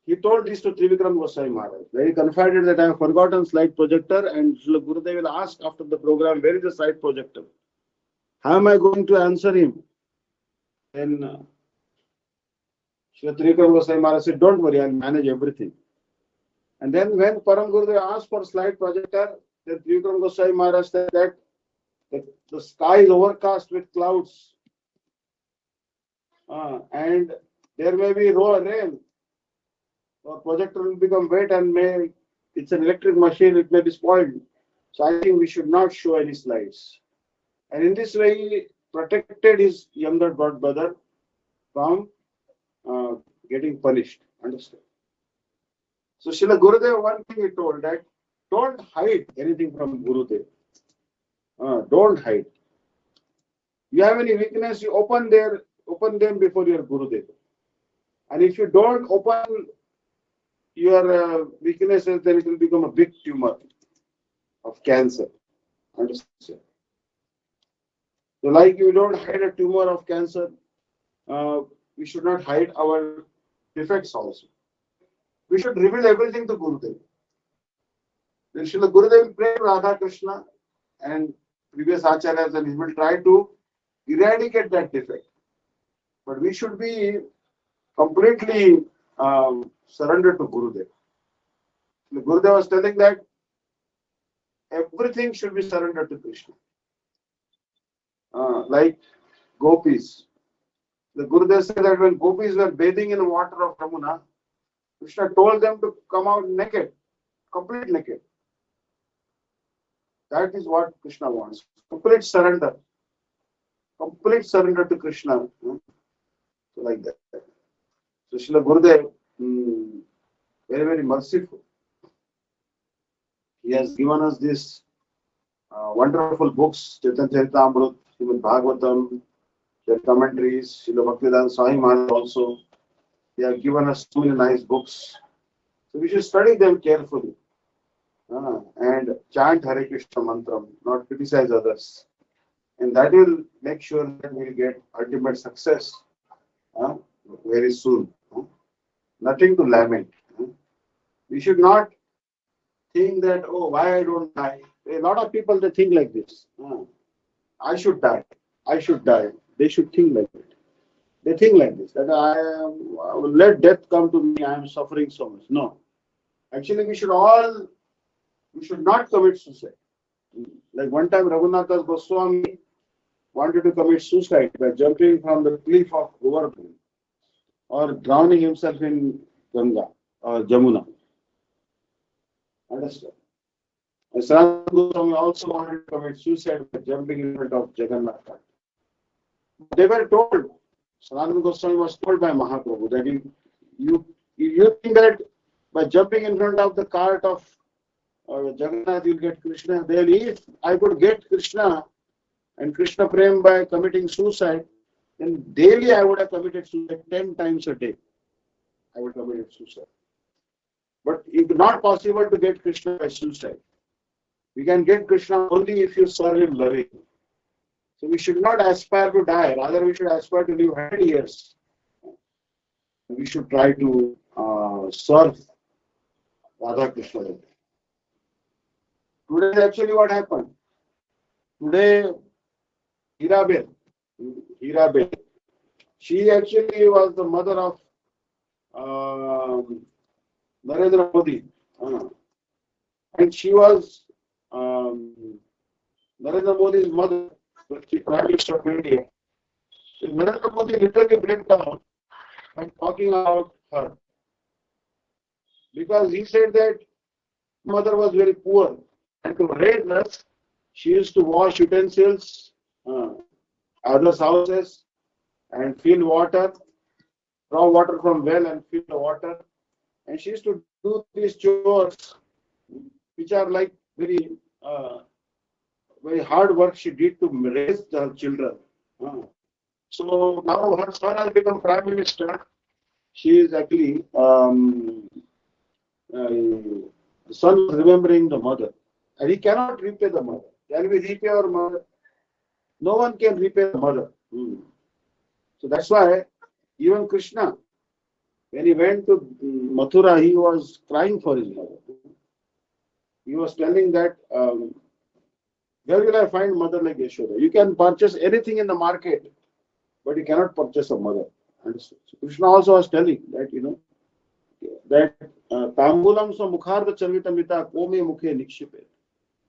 he told this to Trivikram Goswami Maharaj. Very confided that I have forgotten slide projector, and Srila Gurudev will ask after the program, where is the slide projector? How am I going to answer him? Then Srila Trivikram Goswami Maharaj said, don't worry, I'll manage everything. And then when Param Gurudev asked for slide projector, then Trivikram Goswami Maharaj said that the sky is overcast with clouds and there may be rain. The projector will become wet and it's an electric machine, it may be spoiled. So I think we should not show any slides. And in this way, he protected his younger brother from getting punished. Understand? So Srila Gurudev, one thing he told that don't hide anything from Gurudev. Don't hide. You have any weakness, you open them before your Gurudev. And if you don't open your weaknesses, then it will become a big tumor of cancer. Understand? So like you don't hide a tumor of cancer, we should not hide our defects also. We should reveal everything to Gurudev. Then Srila Gurudev will pray to Radha Krishna and previous acharyas, and he will try to eradicate that defect. But we should be completely surrendered to Gurudev. The Gurudev was telling that everything should be surrendered to Krishna. Like gopis. The Gurudev said that when gopis were bathing in the water of Yamuna, Krishna told them to come out naked, complete naked. That is what Krishna wants. Complete surrender. Complete surrender to Krishna. So like that. So Srila Gurudev, very, very merciful. He has given us these wonderful books, Chaitanya Charitamrita, Srimad Bhagavatam, their commentaries, Srila Bhaktivedanta Swami Maharaj also. They have given us two nice books. So we should study them carefully and chant Hare Krishna mantram, not criticize others. And that will make sure that we will get ultimate success very soon. Nothing to lament. We should not think that, oh, why I don't die. A lot of people, they think like this. I should die. I should die. They should think like that. They think like this, that I will let death come to me, I am suffering so much. No. Actually, we should not commit suicide. Like one time, Raghunath Das Goswami wanted to commit suicide by jumping from the cliff of Govardhan or drowning himself in Ganga or Jamuna. Understand? And Sanatana Goswami also wanted to commit suicide by jumping in front of Jagannath. They were told, Sanatana Goswami was told by Mahaprabhu that you think that by jumping in front of the cart of Jagannath you'll get Krishna. Then if I could get Krishna and Krishna Prem by committing suicide, then daily I would have committed suicide 10 times a day. I would have committed suicide. But it's not possible to get Krishna by suicide. We can get Krishna only if you serve him loving. So we should not aspire to die. Rather, we should aspire to live 100 years. We should try to serve Radha Krishna. Today, actually, what happened? Today, Hirabel, she actually was the mother of Narendra Modi. And she was Narendra Modi's mother, the Prime Minister of India. Narendra Modi literally broke down and talking about her. because he said that mother was very poor, and to raise us, she used to wash utensils, others' houses, and fill water, draw water from well and fill the water. And she used to do these chores, which are like uh, very hard work she did to raise her children. Uh, So now her son has become prime minister. She is actually the son is remembering the mother, and he cannot repay the mother. Can we repay our mother? No one can repay the mother. So that's why even Krishna, when he went to Mathura, he was crying for his mother. He was telling that, where will I find mother like Yashoda? You can purchase anything in the market, but you cannot purchase a mother. And so Krishna also was telling that, that Tambulam so mukharda charvitamita kome mukhe nikshipe.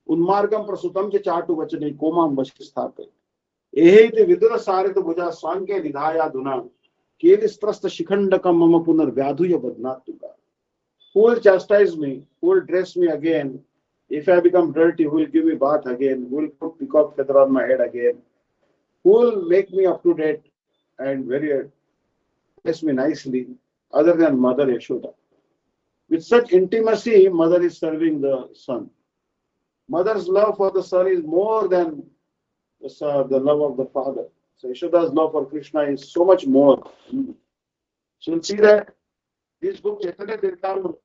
Unmargam prasutam ke chatu vachane komam vashisthape. Ehete vidura sarit bhuja swanke nidhaya duna. Kelistrasta shikhandakam mama punar vyadhuya badnatuka. Who will chastise me? Who will dress me again? If I become dirty, who will give me bath again? Who will put peacock feather on my head again? Who will make me up to date and very dress me nicely, other than Mother Yashoda? With such intimacy, mother is serving the son. Mother's love for the son is more than the love of the father. So Yashoda's love for Krishna is so much more. So you'll see that this book, Chaitanya Charitamrita,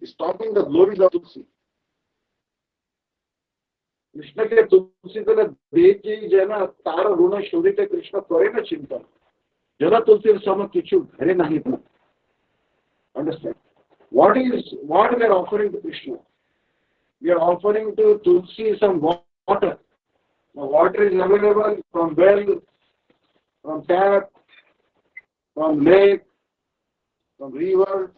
is talking the glories of Tulsi. Krishna के तुलसी तले देखे जना तार ऋण शोधित कृष्ण करे न चिंतन जरा तुलसी सम किछु घरे नहीं था. Understand? What we are offering to Krishna? We are offering to Tulsi some water. The water is available from well, from tap, from lake, from river.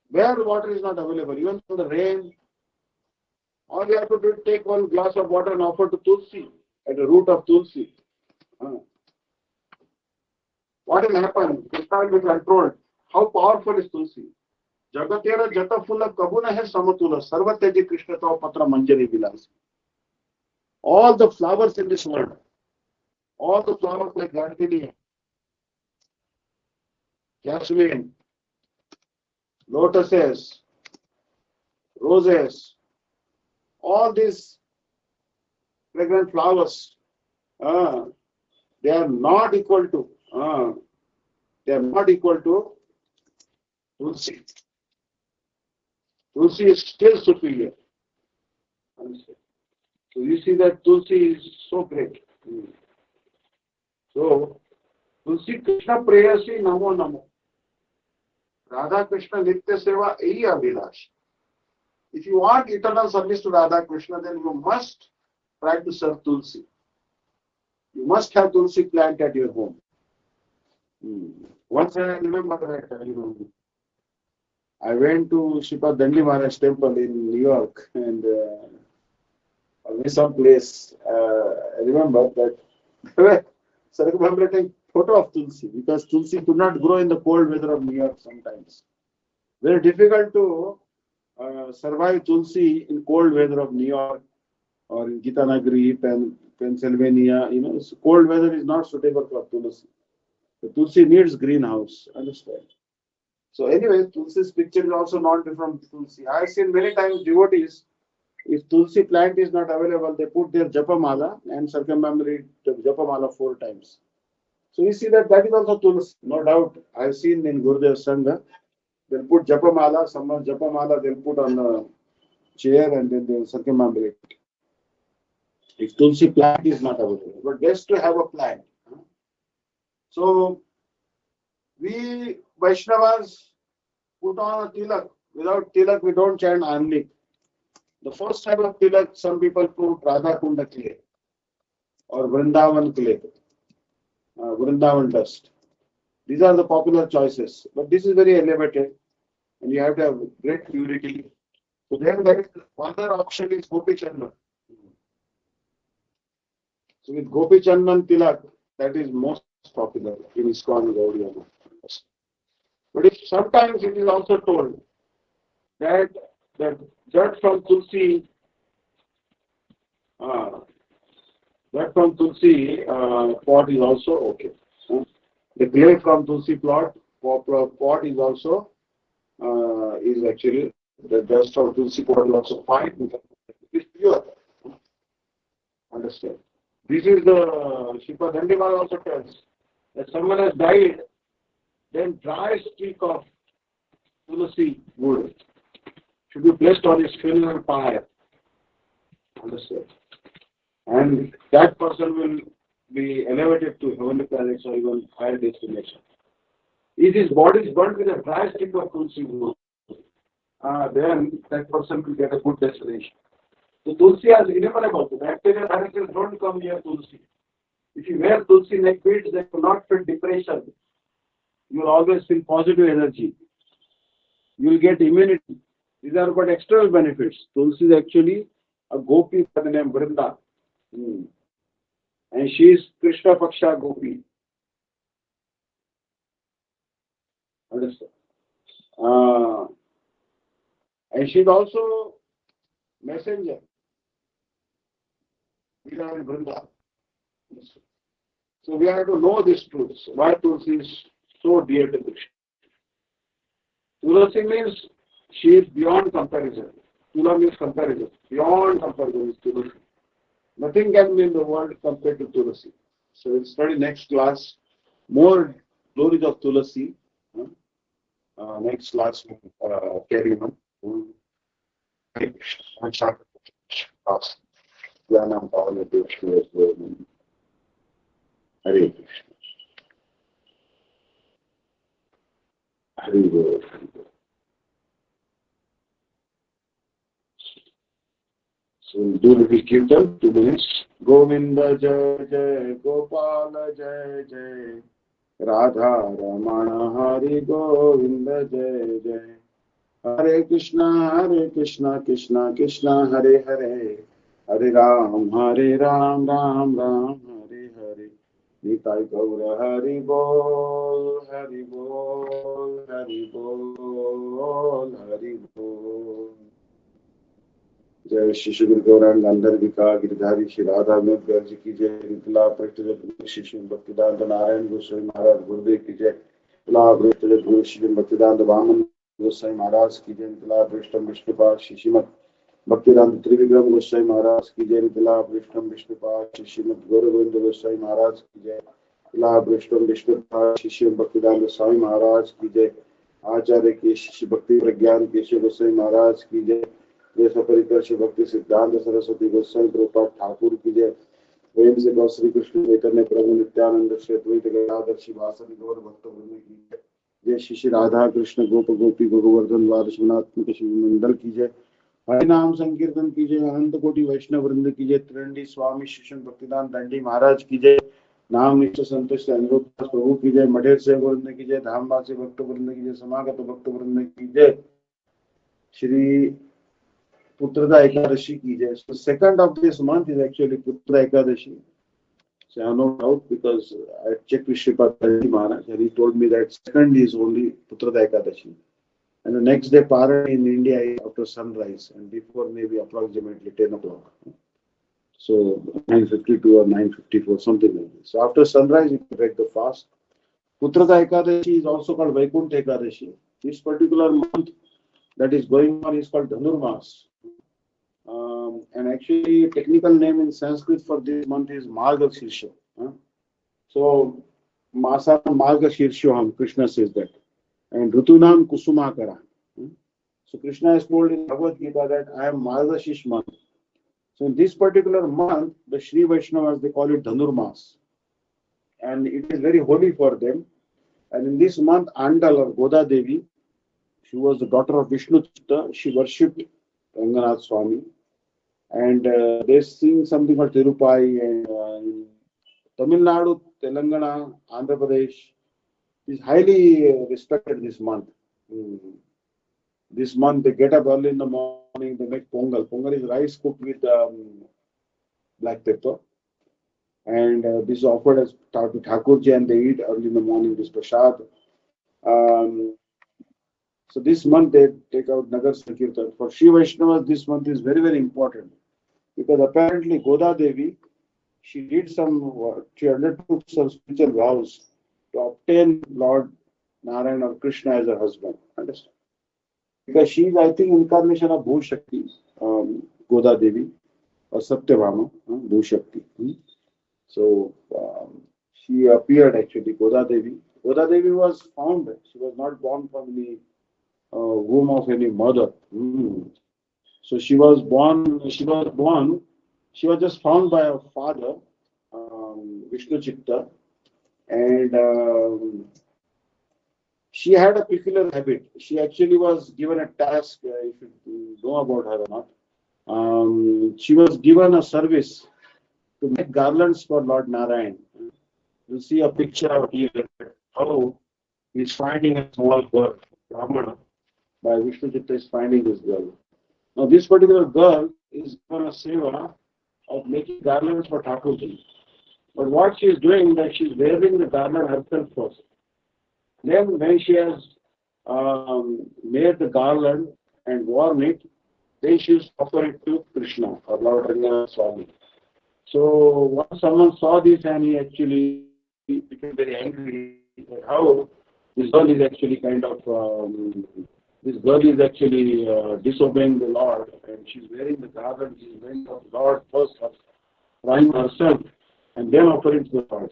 Where the water is not available, even from the rain, all we have to do is take one glass of water and offer to Tulsi, at the root of Tulsi. What will happen? Krishna will be controlled. How powerful is Tulsi? Jagatera jata fulla kabuna hai samatula sarvatyaji Krishna tava patra manjari vilas. All the flowers in this world, all the flowers like gardenia, jasmine, lotuses, roses, all these fragrant flowers, they are not equal to, Tulsi. Tulsi is still superior. So you see that Tulsi is so great. So Tulsi Krishna Prayasi Namo Namo. Radha Krishna Nitya Seva Ei Abhilash. If you want eternal service to Radha Krishna, then you must try to serve Tulsi. You must have Tulsi plant at your home. Once I remember that, I went to Shripa Dandi Maharaj temple in New York and some place. I remember that they were circumambulating photo of Tulsi because Tulsi could not grow in the cold weather of New York sometimes. Very difficult to survive Tulsi in cold weather of New York or in Gitanagari, Pennsylvania. Cold weather is not suitable for Tulsi. The Tulsi needs greenhouse. Understand? So anyway, Tulsi's picture is also not different from Tulsi. I have seen many times devotees, if Tulsi plant is not available, they put their Japamala and circumambulate the Japamala 4 times. So you see that is also Tulsi, no doubt. I have seen in Gurudev Sangha, they'll put Japamala, someone Japamala they'll put on a chair and then they'll circumambulate. If Tulsi plant is not available, but best to have a plant. So we Vaishnavas put on a tilak. Without tilak, we don't chant Anlik. The first type of tilak, some people put Radha Kunda clay or Vrindavan clay, Vrindavan dust. These are the popular choices. But this is very elevated and you have to have great purity. So then there is other option is Gopi Chandan. So with Gopi Chandan tilak, that is most popular in ISKCON Gaudiya. But sometimes it is also told that the dirt from Tulsi, uh, pot is also okay. Uh, The clay from Tulsi pot is also is actually the dust of Tulsi pot is also fine. It is pure. Understand? This is the Shipa Dandimal also tells that someone has died, then dry stick of Tulsi wood should be placed on his funeral pyre. Understand? And that person will be elevated to heavenly planets or even higher destination. If his body is burnt with a dry stick of Tulsi wood, then that person will get a good destination. So Tulsi has innumerable. Bacterial viruses don't come near Tulsi. If you wear Tulsi neck beads, they will not feel depression. You will always feel positive energy. You will get immunity. These are but external benefits. Tulsi is actually a gopi by the name Vrinda. Hmm. And she is Krishna Paksha Gopi. Understand? Uh, and she is also messenger. We are in Vrinda. So we have to know these truths. Why Tulsi is so dear to Krishna. Tulasi means she is beyond comparison. Tula means comparison. Beyond comparison is Tulasi. Nothing can be in the world compared to Tulasi. So we'll study next class more glories of Tulasi. Next class, carry on. Hare Krishna. Jnanam Bhavana Devashya Hare Krishna. Hare Krishna. So we'll do little kirtan, 2 minutes. Govinda Jai Jai Gopala Jai Jai Radha Ramana Hari Govinda Jai Jai Hare Krishna Krishna Krishna Hare Hare Hare Ram Ram Ram Hare Hare Nitai Gaura Hari Bol Hari Bol Hari Bol Hari Bol जय श्री श्री गुरु गौरांग गंधर्विका गिरधारी श्री राधा में गर्ज की जय मिथिला पृष्ठ श्री श्री भक्तिदांत नारायण गोस्वामी महाराज गुरुदेव की जय मिथिला पृष्ठ गुरु श्री भक्तिदांत वामन गोस्वामी महाराज की जय मिथिला पृष्ठ विष्णुपाद श्री श्रीमद भक्तिदांत त्रिविक्रम गोस्वामी महाराज की जय मिथिला पृष्ठ विष्णुपाद श्री श्रीमद गौर गोविंद गोस्वामी महाराज की जय मिथिला पृष्ठ विष्णुपाद श्री श्री भक्तिदांत स्वामी महाराज की जय आचार्य के श्री भक्ति प्रज्ञान केशव गोस्वामी महाराज की जय जय सपरिकर भक्ति सिद्धांत सरस्वती गोस्वामी प्रभुपाद ठाकुर की जय प्रेम से गौ श्री कृष्ण चैतन्य प्रभु नित्यानंद श्री अद्वैत गदाधर श्रीवासदि गौर भक्त वृंद की जय जय श्री श्री राधा कृष्ण गोप गोपी गोवर्धन द्वादशनात्मक शिव मंडल की जय हरि नाम संकीर्तन की जय अनंत कोटि वैष्णव वृंद की जय त्रिंडी स्वामी शिष्य भक्तिदान दंडी महाराज की जय नाम निष्ठ संतुष्ट अनुरूप प्रभु की जय मठेर से वृंद की जय धामवासी भक्त वृंद की जय समागत भक्त वृंद की जय Shri Putrada Ekadashi ki jai. So second of this month is actually Putra Ekadashi. So I have no doubt because I checked with Sripad Maharaj and he told me that second is only Putrada Ekadashi. And the next day Parana in India is after sunrise and before maybe approximately 10 o'clock. So 9:52 or 9:54, something like this. So after sunrise you can break the fast. Putrada Ekadashi is also called Vaikuntha Ekadashi. This particular month that is going on is called Dhanurmas. And actually, technical name in Sanskrit for this month is Marga Shirsha. So, Masa Marga Shirshoham, Krishna says that. And Rutunam Kusumakara. So, Krishna has told in Bhagavad Gita that I am Marga Shish month. So, in this particular month, the Sri Vaishnavas, they call it Dhanurmas. And it is very holy for them. And in this month, Andal or Goda Devi, she was the daughter of Vishnu Chitta. She worshipped Ranganath Swami. And they sing something called Tirupai and in Tamil Nadu, Telangana, Andhra Pradesh is highly respected this month. This month they get up early in the morning, they make pongal. Pongal is rice cooked with black pepper. And this is offered as to Thakurji and they eat early in the morning, this prasad. So this month they take out Nagar Sankirtan. For Shri Vaishnavas, this month is very, very important because apparently Goda Devi, she undertook some spiritual vows to obtain Lord Narayan or Krishna as her husband. Understand? Because she is, I think, incarnation of Bhu Shakti, Goda Devi or Satyabhama, Bhu Shakti. So she appeared actually, Goda Devi. Goda Devi was found. She was not born from the womb of any mother. So she was born. She was just found by her father, Vishnu Chitta, and she had a peculiar habit. She actually was given a task. If you know about her or not, she was given a service to make garlands for Lord Narayan. You see a picture out here how he's finding a small girl, Brahmana, by Vishnu Chitta is finding this girl. Now this particular girl is given a seva of making garlands for Thakurji. But what she is doing that she is wearing the garland herself first. Then when she has made the garland and worn it, then she is offer it to Krishna or Lord Rangana Swami. So once someone saw this and he actually became very angry that how this girl is actually disobeying the Lord and she's wearing the garland, she's wearing the Lord first, trying herself and then offering to the Lord.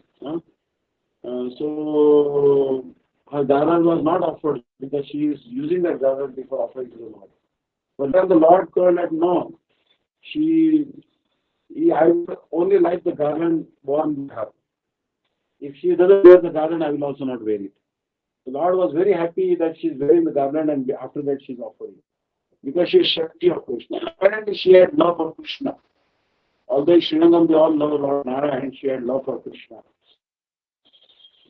So her garland was not offered because she is using that garland before offering to the Lord. But then the Lord told her, no, I will only like the garland worn by her. If she doesn't wear the garland, I will also not wear it. The Lord was very happy that she's wearing the garland and after that she's offering. Because she is Shakti of Krishna. Apparently she had love for Krishna. Although Srinagam, they all love Lord Narayan, she had love for Krishna.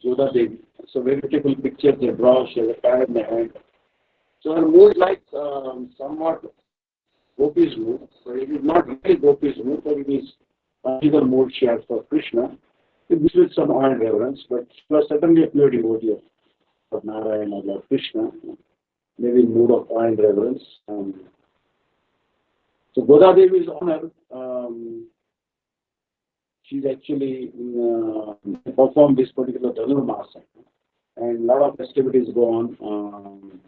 Goda Devi. So very beautiful pictures they draw. She has a fire in the hand. So her mood like somewhat Gopi's mood. So it is not really Gopi's mood, but it is conjugal mood she has for Krishna. This with some awe and reverence, but she was certainly a pure devotee of Narayan or Lord Krishna. Maybe in mood of awe and reverence. So Goda Devi is honored. She's actually performed this particular Dhanurmasa. And a lot of festivities go on.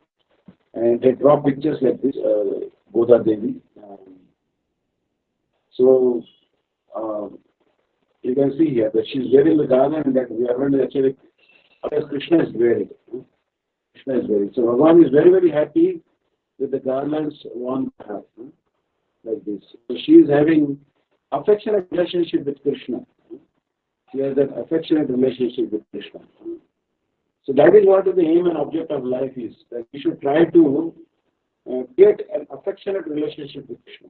And they draw pictures like this, Goda Devi. So you can see here that she's wearing the garland and that we are going to actually, as Krishna is wearing. Krishna is wearing. So Bhagavan is very, very happy with the garlands worn by her, like this. So she is having affectionate relationship with Krishna. She has an affectionate relationship with Krishna. So that is what the aim and object of life is. That we should try to get an affectionate relationship with Krishna.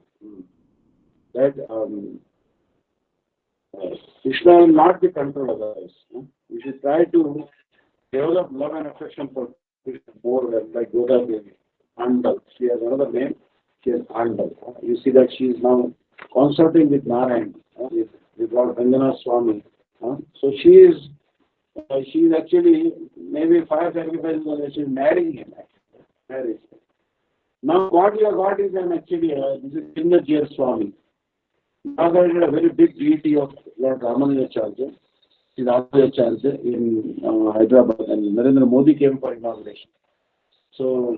That Krishna will not be controlled otherwise. We should try to develop love and affection for Krishna more like Goda Devi. Andal. She has another name. She has Andal. You see that she is now consulting with Narayan, with Lord Rangana Swami. So she is actually maybe fire sacrifice, she is marrying him. Marriage. Now what you have got is actually this is Chinnajir Swami. Nagar is a very big deity of Lord Ramanujacharya. He is Ramanujacharya in Hyderabad, and Narendra Modi came for inauguration. So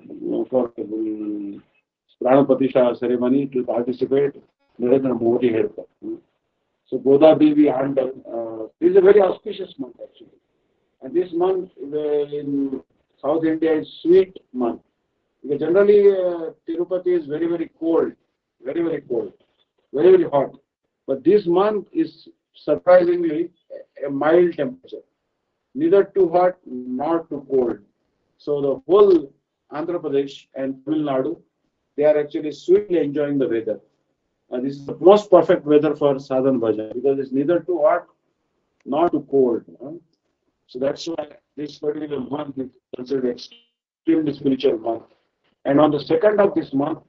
for Prana Pratishtha ceremony to participate, Narendra Modi had come. So Goda Devi Andal. This is a very auspicious month actually. And this month in South India is sweet month. Because generally Tirupati is very, very cold. Very, very cold. Very, very hot. But this month is surprisingly a mild temperature. Neither too hot nor too cold. So the whole Andhra Pradesh and Tamil Nadu, they are actually sweetly enjoying the weather. This is the most perfect weather for Sadhan Bhajan because it's neither too hot nor too cold. So that's why this particular month is considered extremely spiritual month. And on the second of this month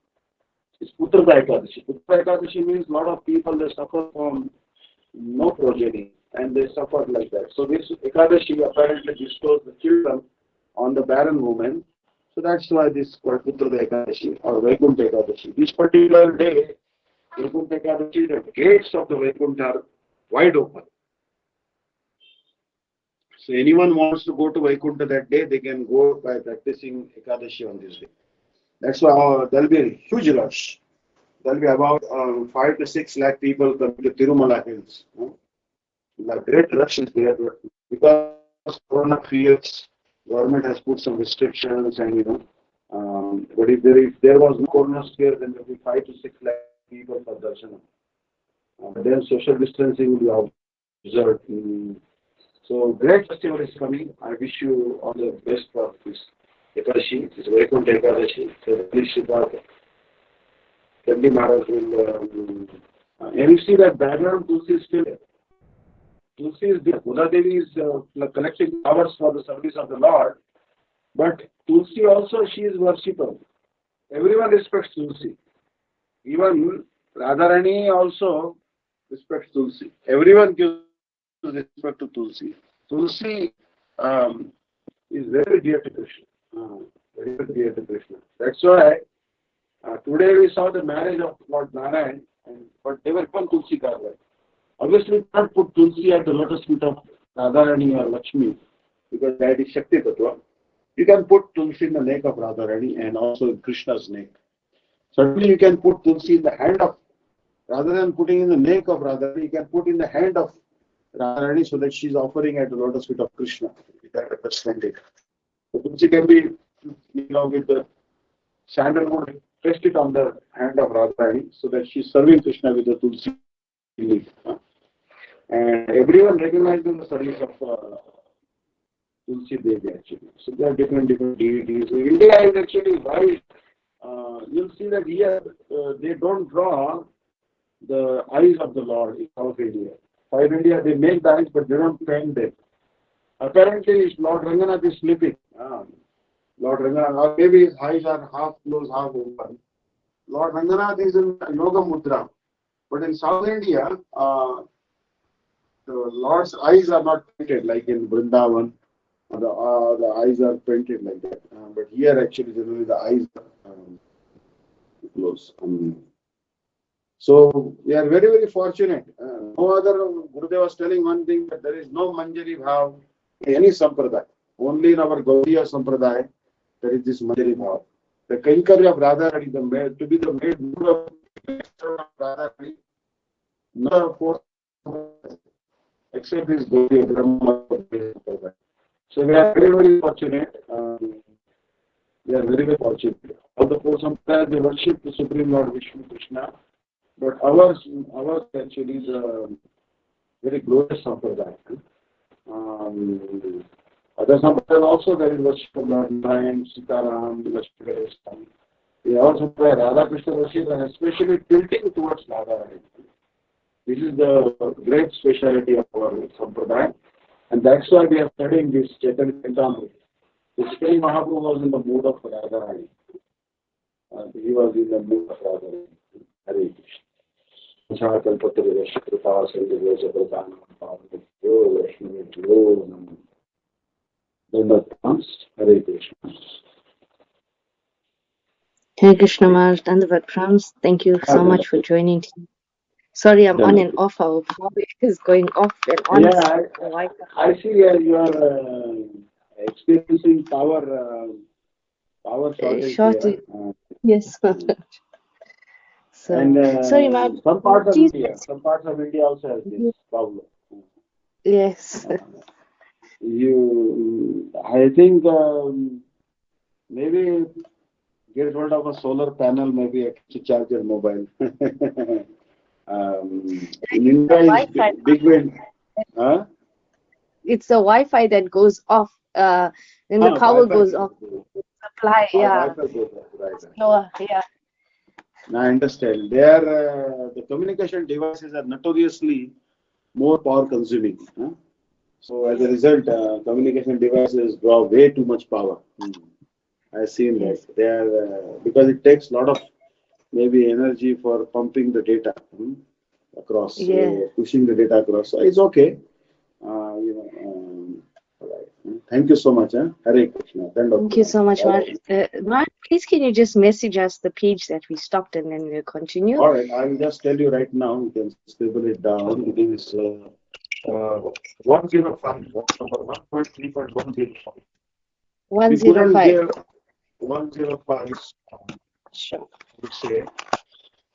is Putraka Ekadashi. Putraka Ekadashi means a lot of people they suffer from no progeny and they suffer like that. So this Ekadashi apparently bestows the children on the barren woman So that's why this called Putra Ekadashi or Vaikuntha Ekadashi. This particular day, Vaikuntha Ekadashi, the gates of the Vaikuntha are wide open. So anyone wants to go to Vaikuntha that day, they can go by practicing Ekadashi on this day. That's why there'll be a huge rush. There'll be about 5 to 6 lakh people coming to Tirumala Hills. The great rush is there, but because Corona fears, government has put some restrictions, and but if there was no Corona scare, then there will be 5 to 6 lakh people for darshan. But then social distancing will be observed. So great festival is coming. I wish you all the best for this Ekadashi, this Vaikuntha Ekadashi. So please Siddhartha, Gandhi Maharaj will, and you see that background Tulsi is still there. Tulsi is there. Buddha Devi is collecting flowers for the service of the Lord, but Tulsi also, she is worshipper. Everyone respects Tulsi. Even Radharani also respects Tulsi. Everyone gives respect to Tulsi. Tulsi um, is very dear to Krishna. Very, very dear to Krishna. That's why today we saw the marriage of Lord Narayan, but they were called Tulsi Garland. Obviously, you can't put Tulsi at the lotus feet of Radharani or Lakshmi because that is Shakti Tattva. You can put Tulsi in the neck of Radharani and also in Krishna's neck. Certainly, you can put Tulsi in the hand of, rather than putting in the neck of Radharani, you can put in the hand of Radharani so that she is offering at the lotus feet of Krishna. That understanding. So Tulsi can be, with the sandalwood, pressed it on the hand of Radharani so that she is serving Krishna with the Tulsi leaf. And everyone recognizes the service of Tulsi Devi actually. So there are different deities. So India is actually why you'll see that here they don't draw the eyes of the Lord in South India. South India they make the eyes but they don't paint them. Apparently Lord Ranganath is sleeping. Lord Ranganath, or maybe his eyes are half closed, half open. Lord Ranganath is in Yoga Mudra. But in South India, the Lord's eyes are not painted like in Vrindavan. The eyes are painted like that. But here, actually, generally the eyes are closed. So we are very, very fortunate. No other, Gurudev was telling one thing that there is no Manjari Bhav in any Sampradaya. Only in our Gaudiya Sampradaya, there is this Manjari Bhav. The Kaikarya of Radharani, to be the maid of Radharani, no force except his Gaudiya Brahma. So we are very, very fortunate. We are very, very fortunate. All the four Sampradayas, they worship the Supreme Lord Vishnu Krishna. But ours actually is a very glorious Sampradaya. Other Sampradayas also there is worship of Lord Narayan, Sitaram, Lakshmi. We also pray Radha Krishna worship and especially tilting towards Radharani. This is the great speciality of our Sampradaya. And that's why we are studying this Chaitanya Charitamrita. The Chaitanya Mahaprabhu was in the mood of Radharani. He was in the mood of Radharani. Hare Krishna. Hare Krishna. Hare Krishna Maharaj, Dandavat Prams. Thank you so much for joining. Sorry, I'm on and off. Our power is going off and on. Yeah, I see you are experiencing power shortage. Yes. So, and sorry, Maharaj. some parts of India also has this problem. Yes. I think maybe get hold of a solar panel, maybe to charge your mobile. In India is big wind. Huh? It's the Wi-Fi that goes off. When the power goes off. Supply, yeah. Wi-Fi goes off, right. Slower, yeah. I understand. The communication devices are notoriously more power consuming. So as a result, communication devices draw way too much power. I've seen that. They are because it takes a lot of maybe energy for pumping the data across, so pushing the data across. So it's okay. Right. Thank you so much. Hare Krishna. Thank you so much, Mark. Mark, please can you just message us the page that we stopped and then we'll continue? All right, I will just tell you right now. You can scribble it down. It is 105. What's number 1.3.105? 105. 105. Sure. Would say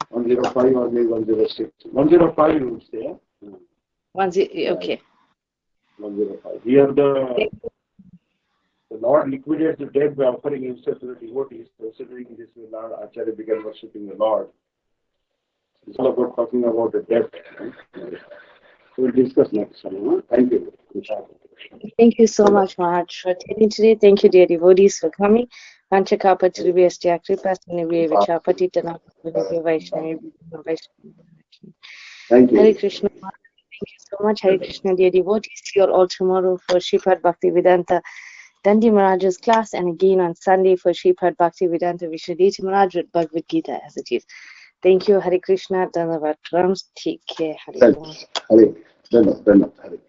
105 or maybe 106. 105 you would say. Okay. 105. Here the Lord liquidates the debt by offering himself to the devotees. Considering this, the Lord Acharya began worshipping the Lord. It's all about talking about the debt. We'll discuss next time. Thank you. Thank you so much, Maharaj, for attending today. Thank you, dear devotees, for coming. Vanchakapa Triviyastya Kripa Sinive Vichapati Tanapati Vaishnavi. Thank you. Hare Krishna. Thank you so much, Hare Krishna, dear devotees. See you all tomorrow for Sripad Bhaktivedanta Dandi Maharaj's class, and again on Sunday for Sripad Bhaktivedanta Vishnu Daivata Maharaj with Bhagavad Gita as it is. Thank you, Hare Krishna. Dhanavad Rams. Take care. Hare. Hare. Hare.